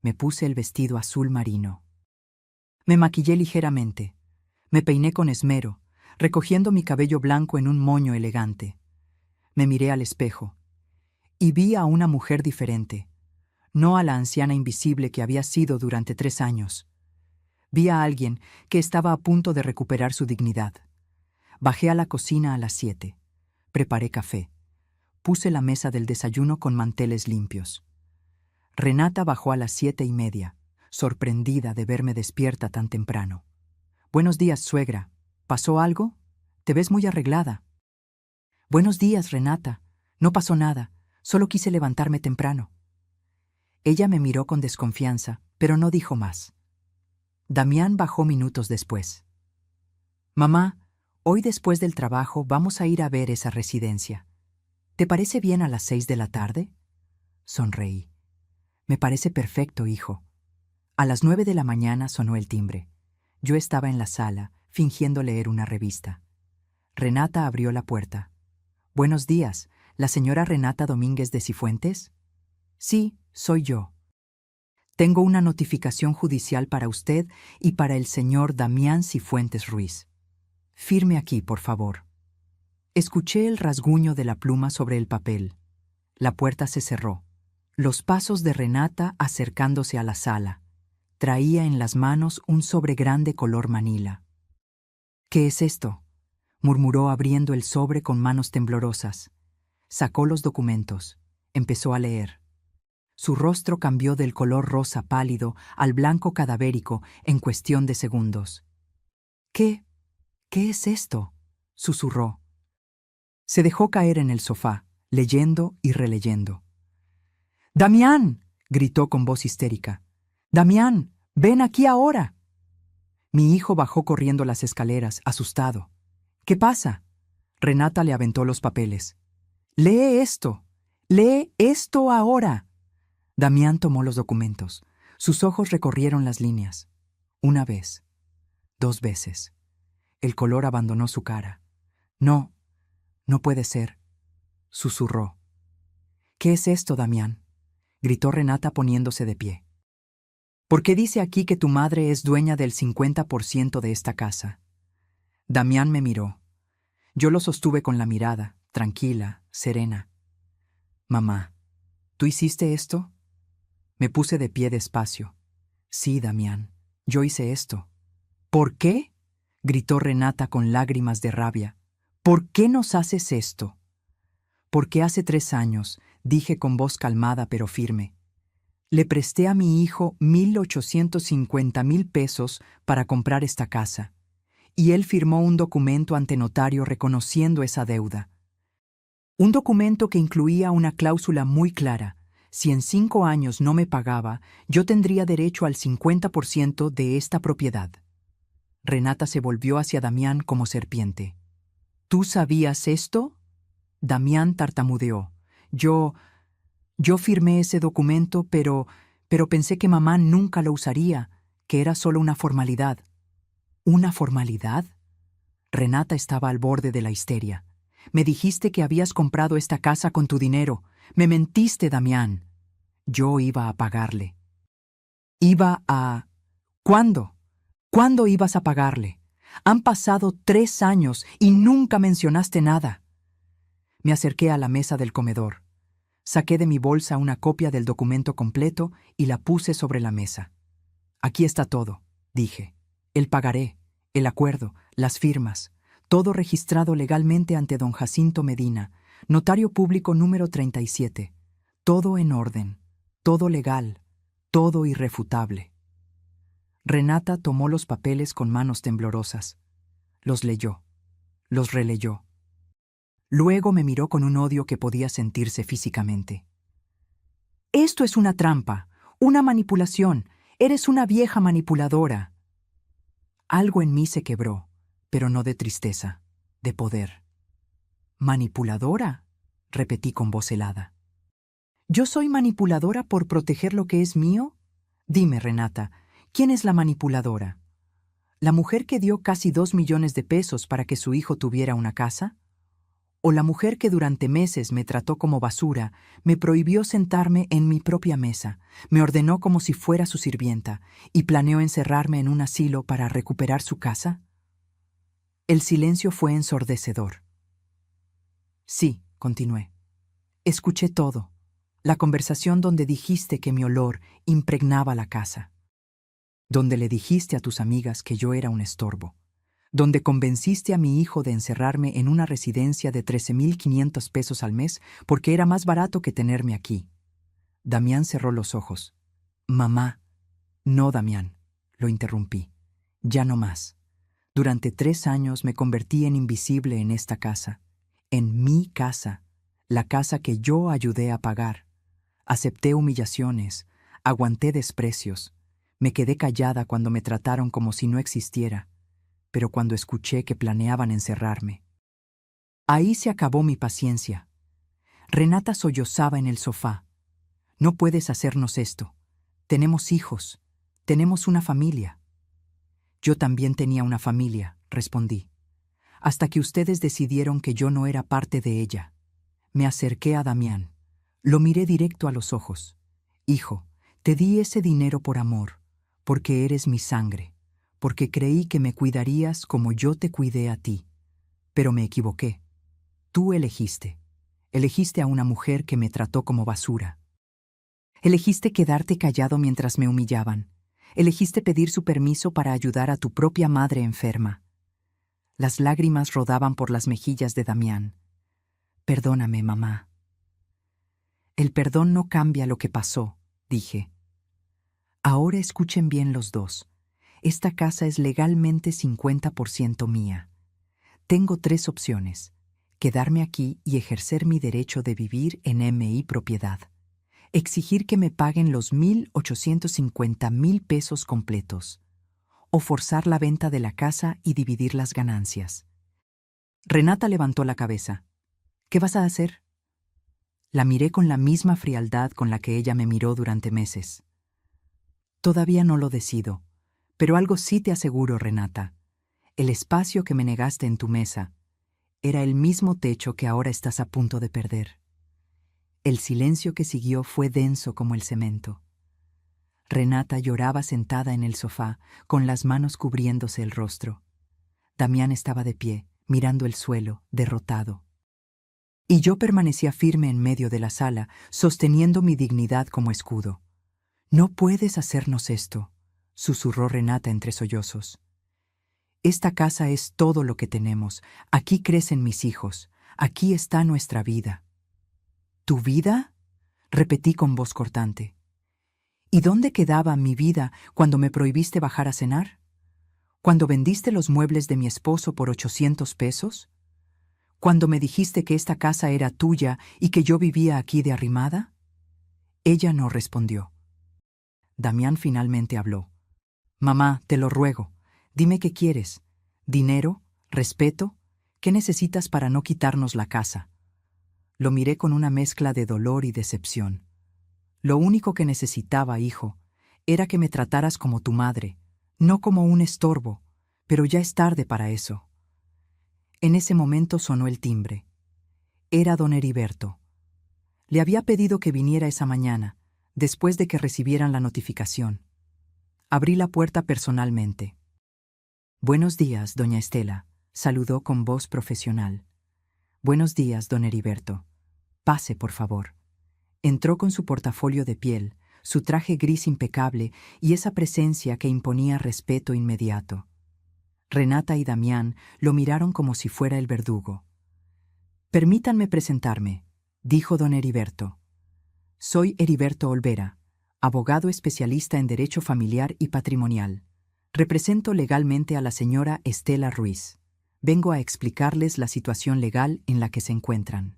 Me puse el vestido azul marino. Me maquillé ligeramente. Me peiné con esmero, recogiendo mi cabello blanco en un moño elegante. Me miré al espejo y vi a una mujer diferente, no a la anciana invisible que había sido durante 3 años. Vi a alguien que estaba a punto de recuperar su dignidad. Bajé a la cocina a las 7. Preparé café. Puse la mesa del desayuno con manteles limpios. Renata bajó a las 7:30, sorprendida de verme despierta tan temprano. «Buenos días, suegra. ¿Pasó algo? Te ves muy arreglada». «Buenos días, Renata. No pasó nada. Solo quise levantarme temprano». Ella me miró con desconfianza, pero no dijo más. Damián bajó minutos después. «Mamá, hoy después del trabajo vamos a ir a ver esa residencia. ¿Te parece bien a las 6 de la tarde?» Sonreí. «Me parece perfecto, hijo». A las 9 de la mañana sonó el timbre. Yo estaba en la sala, fingiendo leer una revista. Renata abrió la puerta. «Buenos días, ¿la señora Renata Domínguez de Cifuentes?» «Sí, soy yo. Tengo una notificación judicial para usted y para el señor Damián Cifuentes Ruiz. Firme aquí, por favor». Escuché el rasguño de la pluma sobre el papel. La puerta se cerró. Los pasos de Renata acercándose a la sala. Traía en las manos un sobre grande color manila. «¿Qué es esto?», murmuró abriendo el sobre con manos temblorosas. Sacó los documentos. Empezó a leer. Su rostro cambió del color rosa pálido al blanco cadavérico en cuestión de segundos. «¿Qué es esto?», susurró. Se dejó caer en el sofá, leyendo y releyendo. «¡Damián!», gritó con voz histérica. «¡Damián, ven aquí ahora!». Mi hijo bajó corriendo las escaleras, asustado. «¿Qué pasa?». Renata le aventó los papeles. «Lee esto. Lee esto ahora». Damián tomó los documentos. Sus ojos recorrieron las líneas. Una vez. 2 veces. El color abandonó su cara. «No, no puede ser», susurró. «¿Qué es esto, Damián?», gritó Renata poniéndose de pie. «¿Por qué dice aquí que tu madre es dueña del 50% de esta casa?». Damián me miró. Yo lo sostuve con la mirada, tranquila, serena. «Mamá, ¿tú hiciste esto?». Me puse de pie despacio. «Sí, Damián, yo hice esto». «¿Por qué?», gritó Renata con lágrimas de rabia. «¿Por qué nos haces esto?». «Porque hace 3 años», dije con voz calmada pero firme, «le presté a mi hijo 1,850,000 pesos para comprar esta casa, y él firmó un documento ante notario reconociendo esa deuda. Un documento que incluía una cláusula muy clara. Si en 5 años no me pagaba, yo tendría derecho al 50% de esta propiedad». Renata se volvió hacia Damián como serpiente. «¿Tú sabías esto?». Damián tartamudeó. Yo firmé ese documento, pero pensé que mamá nunca lo usaría, que era solo una formalidad». «¿Una formalidad?». Renata estaba al borde de la histeria. «Me dijiste que habías comprado esta casa con tu dinero. Me mentiste, Damián». Yo iba a pagarle. «Iba a... ¿Cuándo? ¿Cuándo ibas a pagarle? Han pasado 3 años y nunca mencionaste nada». Me acerqué a la mesa del comedor. Saqué de mi bolsa una copia del documento completo y la puse sobre la mesa. «Aquí está todo», dije. «El pagaré, el acuerdo, las firmas, todo registrado legalmente ante don Jacinto Medina, notario público número 37. Todo en orden, todo legal, todo irrefutable». Renata tomó los papeles con manos temblorosas. Los leyó, los releyó. Luego me miró con un odio que podía sentirse físicamente. «Esto es una trampa, una manipulación. Eres una vieja manipuladora». Algo en mí se quebró, pero no de tristeza, de poder. «¿Manipuladora?», repetí con voz helada. «¿Yo soy manipuladora por proteger lo que es mío? Dime, Renata, ¿quién es la manipuladora?». ¿La mujer que dio casi 2 millones de pesos para que su hijo tuviera una casa? ¿O la mujer que durante meses me trató como basura, me prohibió sentarme en mi propia mesa, me ordenó como si fuera su sirvienta y planeó encerrarme en un asilo para recuperar su casa? El silencio fue ensordecedor. Sí, continué. Escuché todo. La conversación donde dijiste que mi olor impregnaba la casa. Donde le dijiste a tus amigas que yo era un estorbo. Donde convenciste a mi hijo de encerrarme en una residencia de 13,500 pesos al mes porque era más barato que tenerme aquí. Damián cerró los ojos. Mamá. No, Damián, lo interrumpí. Ya no más. Durante 3 años me convertí en invisible en esta casa. En mi casa. La casa que yo ayudé a pagar. Acepté humillaciones. Aguanté desprecios. Me quedé callada cuando me trataron como si no existiera. Pero cuando escuché que planeaban encerrarme. Ahí se acabó mi paciencia. Renata sollozaba en el sofá. No puedes hacernos esto. Tenemos hijos. Tenemos una familia. Yo también tenía una familia, respondí. Hasta que ustedes decidieron que yo no era parte de ella. Me acerqué a Damián. Lo miré directo a los ojos. Hijo, te di ese dinero por amor, porque eres mi sangre, porque creí que me cuidarías como yo te cuidé a ti. Pero me equivoqué. Tú elegiste. Elegiste a una mujer que me trató como basura. Elegiste quedarte callado mientras me humillaban. Elegiste pedir su permiso para ayudar a tu propia madre enferma. Las lágrimas rodaban por las mejillas de Damián. Perdóname, mamá. El perdón no cambia lo que pasó, dije. Ahora escuchen bien los dos. Esta casa es legalmente 50% mía. Tengo 3 opciones: quedarme aquí y ejercer mi derecho de vivir en MI propiedad. Exigir que me paguen los 1,850,000 pesos completos. O forzar la venta de la casa y dividir las ganancias. Renata levantó la cabeza. ¿Qué vas a hacer? La miré con la misma frialdad con la que ella me miró durante meses. Todavía no lo decido, pero algo sí te aseguro, Renata. El espacio que me negaste en tu mesa era el mismo techo que ahora estás a punto de perder. El silencio que siguió fue denso como el cemento. Renata lloraba sentada en el sofá, con las manos cubriéndose el rostro. Damián estaba de pie, mirando el suelo, derrotado. Y yo permanecía firme en medio de la sala, sosteniendo mi dignidad como escudo. «No puedes hacernos esto», susurró Renata entre sollozos. «Esta casa es todo lo que tenemos. Aquí crecen mis hijos. Aquí está nuestra vida». «¿Tu vida?», repetí con voz cortante. «¿Y dónde quedaba mi vida cuando me prohibiste bajar a cenar? ¿Cuando vendiste los muebles de mi esposo por 800 pesos? ¿Cuando me dijiste que esta casa era tuya y que yo vivía aquí de arrimada?» Ella no respondió. Damián finalmente habló. «Mamá, te lo ruego, dime qué quieres. ¿Dinero? ¿Respeto? ¿Qué necesitas para no quitarnos la casa?» Lo miré con una mezcla de dolor y decepción. «Lo único que necesitaba, hijo, era que me trataras como tu madre, no como un estorbo, pero ya es tarde para eso». En ese momento sonó el timbre. Era don Heriberto. Le había pedido que viniera esa mañana, después de que recibieran la notificación. Abrí la puerta personalmente. «Buenos días, doña Estela», saludó con voz profesional. «Buenos días, don Heriberto. Pase, por favor». Entró con su portafolio de piel, su traje gris impecable y esa presencia que imponía respeto inmediato. Renata y Damián lo miraron como si fuera el verdugo. «Permítanme presentarme», dijo don Heriberto. «Soy Heriberto Olvera, abogado especialista en Derecho Familiar y Patrimonial. Represento legalmente a la señora Estela Ruiz. Vengo a explicarles la situación legal en la que se encuentran».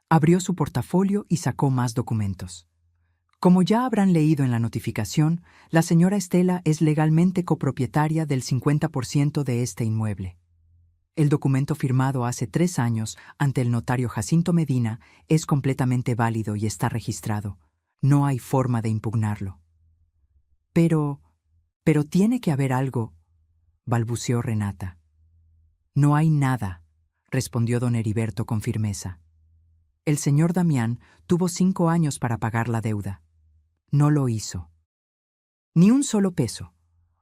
Abrió su portafolio y sacó más documentos. Como ya habrán leído en la notificación, la señora Estela es legalmente copropietaria del 50% de este inmueble. El documento firmado hace 3 años ante el notario Jacinto Medina es completamente válido y está registrado. No hay forma de impugnarlo. Pero tiene que haber algo. balbuceó Renata. No hay nada, respondió don Heriberto con firmeza. El señor Damián tuvo 5 años para pagar la deuda. No lo hizo. Ni un solo peso.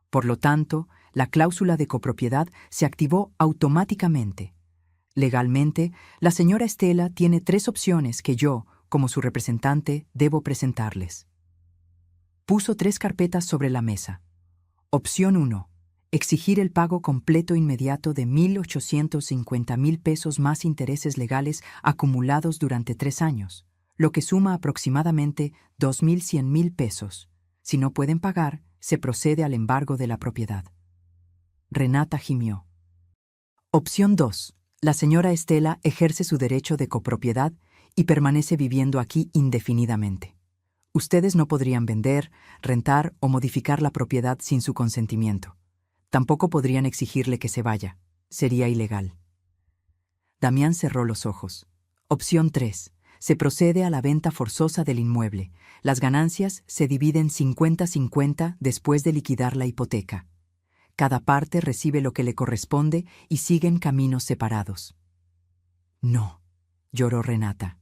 Por lo tanto, la cláusula de copropiedad se activó automáticamente. Legalmente, la señora Estela tiene 3 opciones que yo, como su representante, debo presentarles. Puso 3 carpetas sobre la mesa. Opción 1. Exigir el pago completo inmediato de 1,850,000 pesos más intereses legales acumulados durante 3 años, lo que suma aproximadamente 2,100,000 pesos. Si no pueden pagar, se procede al embargo de la propiedad. Renata gimió. Opción 2. La señora Estela ejerce su derecho de copropiedad y permanece viviendo aquí indefinidamente. Ustedes no podrían vender, rentar o modificar la propiedad sin su consentimiento. Tampoco podrían exigirle que se vaya. Sería ilegal. Damián cerró los ojos. Opción 3. Se procede a la venta forzosa del inmueble. Las ganancias se dividen 50-50 después de liquidar la hipoteca. Cada parte recibe lo que le corresponde y siguen caminos separados. No, lloró Renata.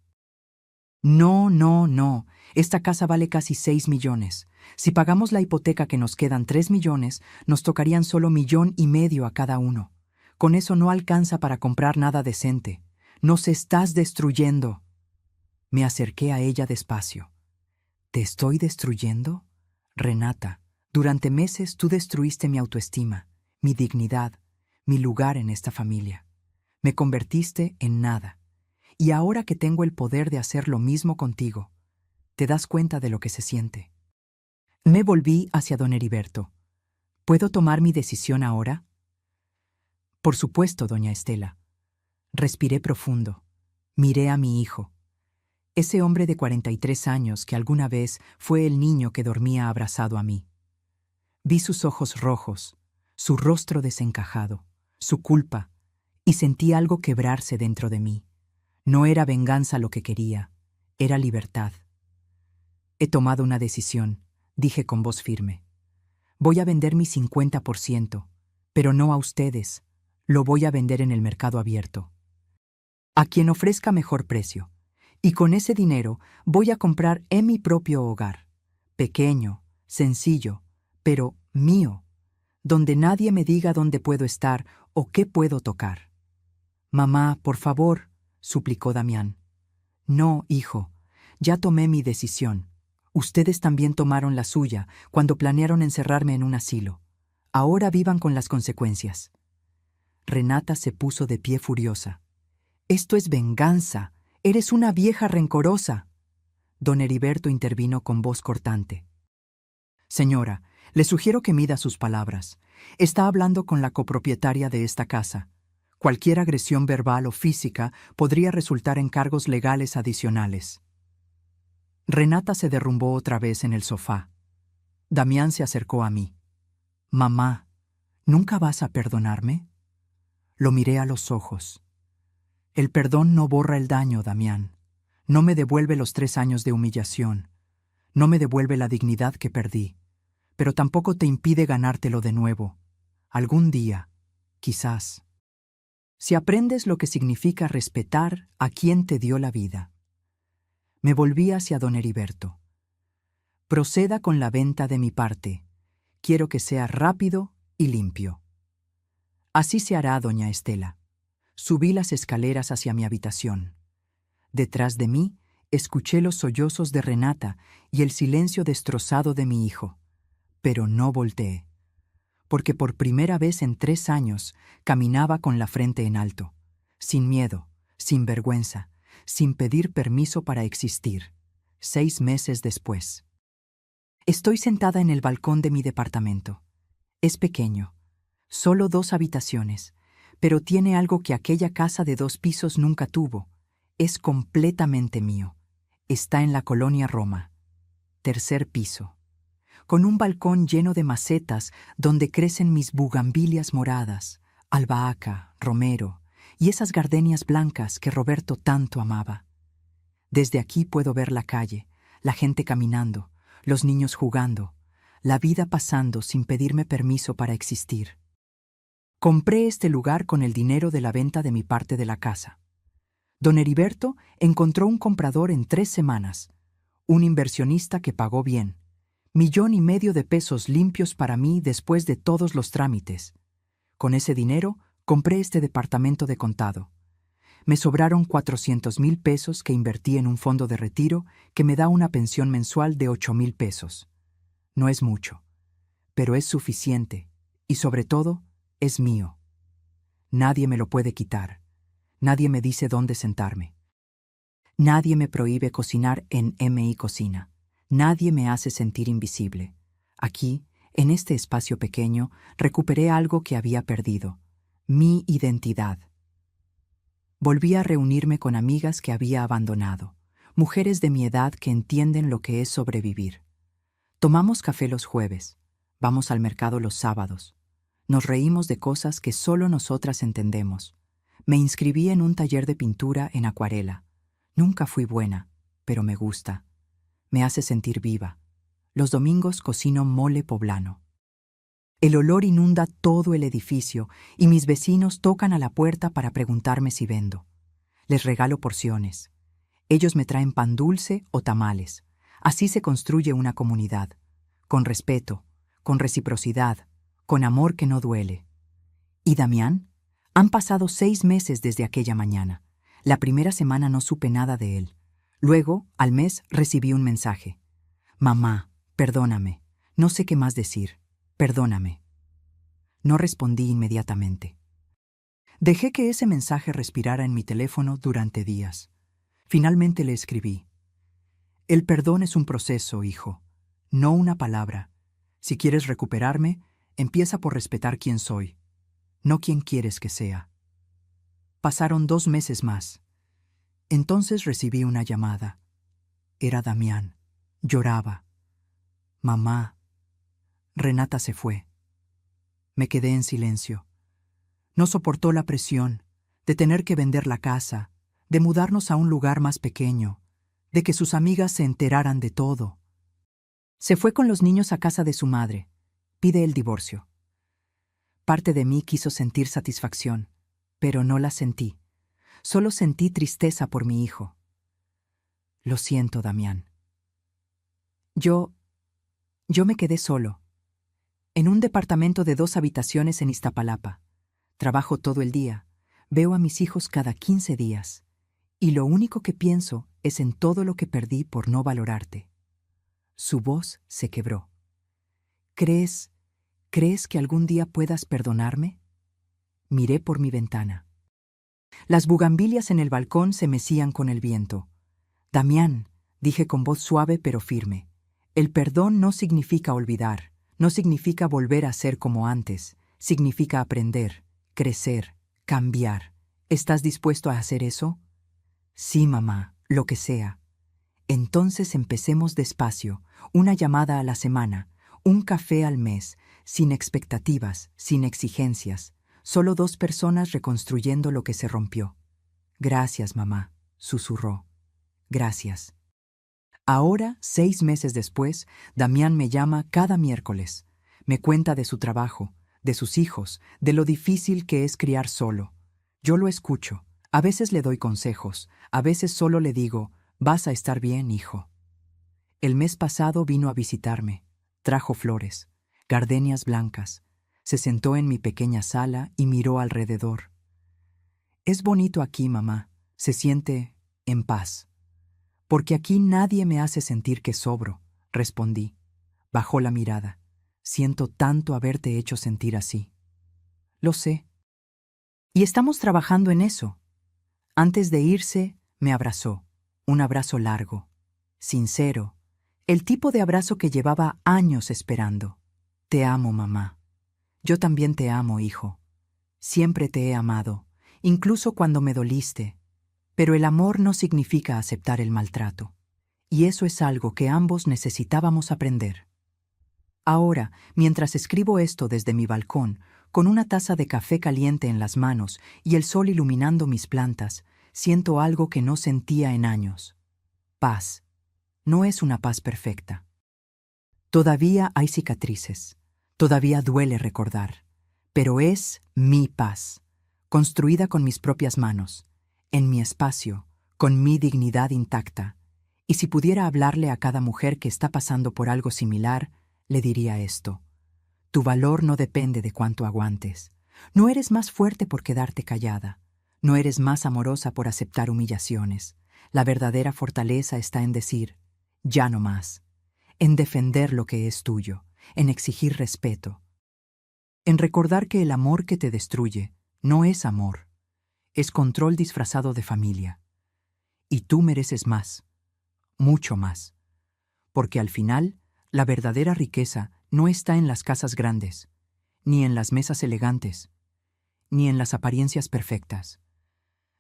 No, no, no. Esta casa vale casi 6 millones. Si pagamos la hipoteca que nos quedan 3 millones, nos tocarían solo 1,5 millones a cada uno. Con eso no alcanza para comprar nada decente. Nos estás destruyendo. Me acerqué a ella despacio. ¿Te estoy destruyendo? Renata, durante meses tú destruiste mi autoestima, mi dignidad, mi lugar en esta familia. Me convertiste en nada. Y ahora que tengo el poder de hacer lo mismo contigo, ¿te das cuenta de lo que se siente? Me volví hacia don Heriberto. ¿Puedo tomar mi decisión ahora? Por supuesto, doña Estela. Respiré profundo. Miré a mi hijo. Ese hombre de 43 años que alguna vez fue el niño que dormía abrazado a mí. Vi sus ojos rojos, su rostro desencajado, su culpa, y sentí algo quebrarse dentro de mí. No era venganza lo que quería, era libertad. He tomado una decisión, dije con voz firme. Voy a vender mi 50%, pero no a ustedes. Lo voy a vender en el mercado abierto. A quien ofrezca mejor precio. Y con ese dinero voy a comprar en mi propio hogar. Pequeño, sencillo, pero mío. Donde nadie me diga dónde puedo estar o qué puedo tocar. Mamá, por favor, suplicó Damián. No, hijo, ya tomé mi decisión. Ustedes también tomaron la suya cuando planearon encerrarme en un asilo. Ahora vivan con las consecuencias. Renata se puso de pie furiosa. Esto es venganza. Eres una vieja rencorosa. Don Heriberto intervino con voz cortante. Señora, le sugiero que mida sus palabras. Está hablando con la copropietaria de esta casa. Cualquier agresión verbal o física podría resultar en cargos legales adicionales. Renata se derrumbó otra vez en el sofá. Damián se acercó a mí. Mamá, ¿nunca vas a perdonarme? Lo miré a los ojos. El perdón no borra el daño, Damián. No me devuelve los 3 años de humillación. No me devuelve la dignidad que perdí. Pero tampoco te impide ganártelo de nuevo. Algún día, quizás. Si aprendes lo que significa respetar a quien te dio la vida. Me volví hacia don Heriberto. Proceda con la venta de mi parte. Quiero que sea rápido y limpio. Así se hará, doña Estela. Subí las escaleras hacia mi habitación. Detrás de mí, escuché los sollozos de Renata y el silencio destrozado de mi hijo. Pero no volteé, porque por primera vez en 3 años caminaba con la frente en alto, sin miedo, sin vergüenza, sin pedir permiso para existir. 6 meses después. Estoy sentada en el balcón de mi departamento. Es pequeño, solo 2 habitaciones, pero tiene algo que aquella casa de 2 pisos nunca tuvo. Es completamente mío. Está en la colonia Roma. 3er piso. Con un balcón lleno de macetas donde crecen mis bugambilias moradas, albahaca, romero y esas gardenias blancas que Roberto tanto amaba. Desde aquí puedo ver la calle, la gente caminando, los niños jugando, la vida pasando sin pedirme permiso para existir. Compré este lugar con el dinero de la venta de mi parte de la casa. Don Heriberto encontró un comprador en 3 semanas, un inversionista que pagó bien. 1,5 millones de pesos limpios para mí después de todos los trámites. Con ese dinero compré este departamento de contado. Me sobraron 400,000 pesos que invertí en un fondo de retiro que me da una pensión mensual de 8,000 pesos. No es mucho, pero es suficiente y sobre todo es mío. Nadie me lo puede quitar. Nadie me dice dónde sentarme. Nadie me prohíbe cocinar en MI Cocina. Nadie me hace sentir invisible. Aquí, en este espacio pequeño, recuperé algo que había perdido: mi identidad. Volví a reunirme con amigas que había abandonado, mujeres de mi edad que entienden lo que es sobrevivir. Tomamos café los jueves, vamos al mercado los sábados. Nos reímos de cosas que solo nosotras entendemos. Me inscribí en un taller de pintura en acuarela. Nunca fui buena, pero me gusta. Me hace sentir viva. Los domingos cocino mole poblano. El olor inunda todo el edificio y mis vecinos tocan a la puerta para preguntarme si vendo. Les regalo porciones. Ellos me traen pan dulce o tamales. Así se construye una comunidad. Con respeto, con reciprocidad, con amor que no duele. ¿Y Damián? Han pasado 6 meses desde aquella mañana. La primera semana no supe nada de él. Luego, al mes, recibí un mensaje. Mamá, perdóname. No sé qué más decir. Perdóname. No respondí inmediatamente. Dejé que ese mensaje respirara en mi teléfono durante días. Finalmente le escribí. El perdón es un proceso, hijo, no una palabra. Si quieres recuperarme, empieza por respetar quién soy, no quién quieres que sea. Pasaron 2 meses más. Entonces recibí una llamada. Era Damián. Lloraba. Mamá. Renata se fue. Me quedé en silencio. No soportó la presión de tener que vender la casa, de mudarnos a un lugar más pequeño, de que sus amigas se enteraran de todo. Se fue con los niños a casa de su madre. Pide el divorcio. Parte de mí quiso sentir satisfacción, pero no la sentí. Solo sentí tristeza por mi hijo. Lo siento, Damián. Yo me quedé solo, en un departamento de 2 habitaciones en Iztapalapa. Trabajo todo el día, veo a mis hijos cada 15 días, y lo único que pienso es en todo lo que perdí por no valorarte. Su voz se quebró. ¿Crees que algún día puedas perdonarme? Miré por mi ventana. Las bugambilias en el balcón se mecían con el viento. Damián, dije con voz suave pero firme, el perdón no significa olvidar, no significa volver a ser como antes, significa aprender, crecer, cambiar. ¿Estás dispuesto a hacer eso? Sí, mamá, lo que sea. Entonces empecemos despacio, una llamada a la semana, un café al mes, sin expectativas, sin exigencias, solo 2 personas reconstruyendo lo que se rompió. Gracias, mamá, susurró. Gracias. Ahora, 6 meses después, Damián me llama cada miércoles. Me cuenta de su trabajo, de sus hijos, de lo difícil que es criar solo. Yo lo escucho. A veces le doy consejos, a veces solo le digo, vas a estar bien, hijo. El mes pasado vino a visitarme. Trajo flores, gardenias blancas. Se sentó en mi pequeña sala y miró alrededor. Es bonito aquí, mamá. Se siente en paz. Porque aquí nadie me hace sentir que sobro, respondí. Bajó la mirada. Siento tanto haberte hecho sentir así. Lo sé. Y estamos trabajando en eso. Antes de irse, me abrazó. Un abrazo largo, sincero, el tipo de abrazo que llevaba años esperando. Te amo, mamá. Yo también te amo, hijo. Siempre te he amado, incluso cuando me doliste. Pero el amor no significa aceptar el maltrato. Y eso es algo que ambos necesitábamos aprender. Ahora, mientras escribo esto desde mi balcón, con una taza de café caliente en las manos y el sol iluminando mis plantas, siento algo que no sentía en años. Paz. No es una paz perfecta. Todavía hay cicatrices. Todavía duele recordar. pero es mi paz, construida con mis propias manos, en mi espacio, con mi dignidad intacta. Y si pudiera hablarle a cada mujer que está pasando por algo similar, le diría esto: tu valor no depende de cuánto aguantes. No eres más fuerte por quedarte callada. No eres más amorosa por aceptar humillaciones. La verdadera fortaleza está en decir, ya no más, en defender lo que es tuyo, en exigir respeto, en recordar que el amor que te destruye no es amor, es control disfrazado de familia. Y tú mereces más, mucho más, porque al final, la verdadera riqueza no está en las casas grandes, ni en las mesas elegantes, ni en las apariencias perfectas.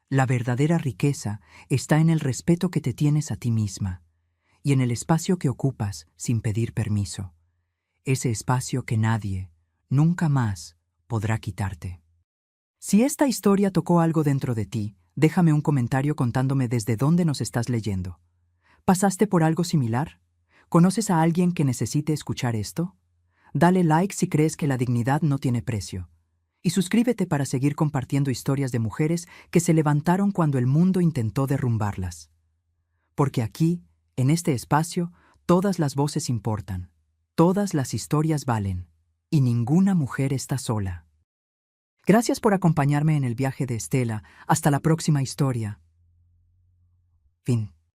La verdadera riqueza está en el respeto que te tienes a ti misma y en el espacio que ocupas sin pedir permiso. Ese espacio que nadie, nunca más, podrá quitarte. Si esta historia tocó algo dentro de ti, déjame un comentario contándome desde dónde nos estás leyendo. ¿Pasaste por algo similar? ¿Conoces a alguien que necesite escuchar esto? Dale like si crees que la dignidad no tiene precio. Y suscríbete para seguir compartiendo historias de mujeres que se levantaron cuando el mundo intentó derrumbarlas. Porque aquí, en este espacio, todas las voces importan, todas las historias valen, y ninguna mujer está sola. Gracias por acompañarme en el viaje de Estela. Hasta la próxima historia. Fin.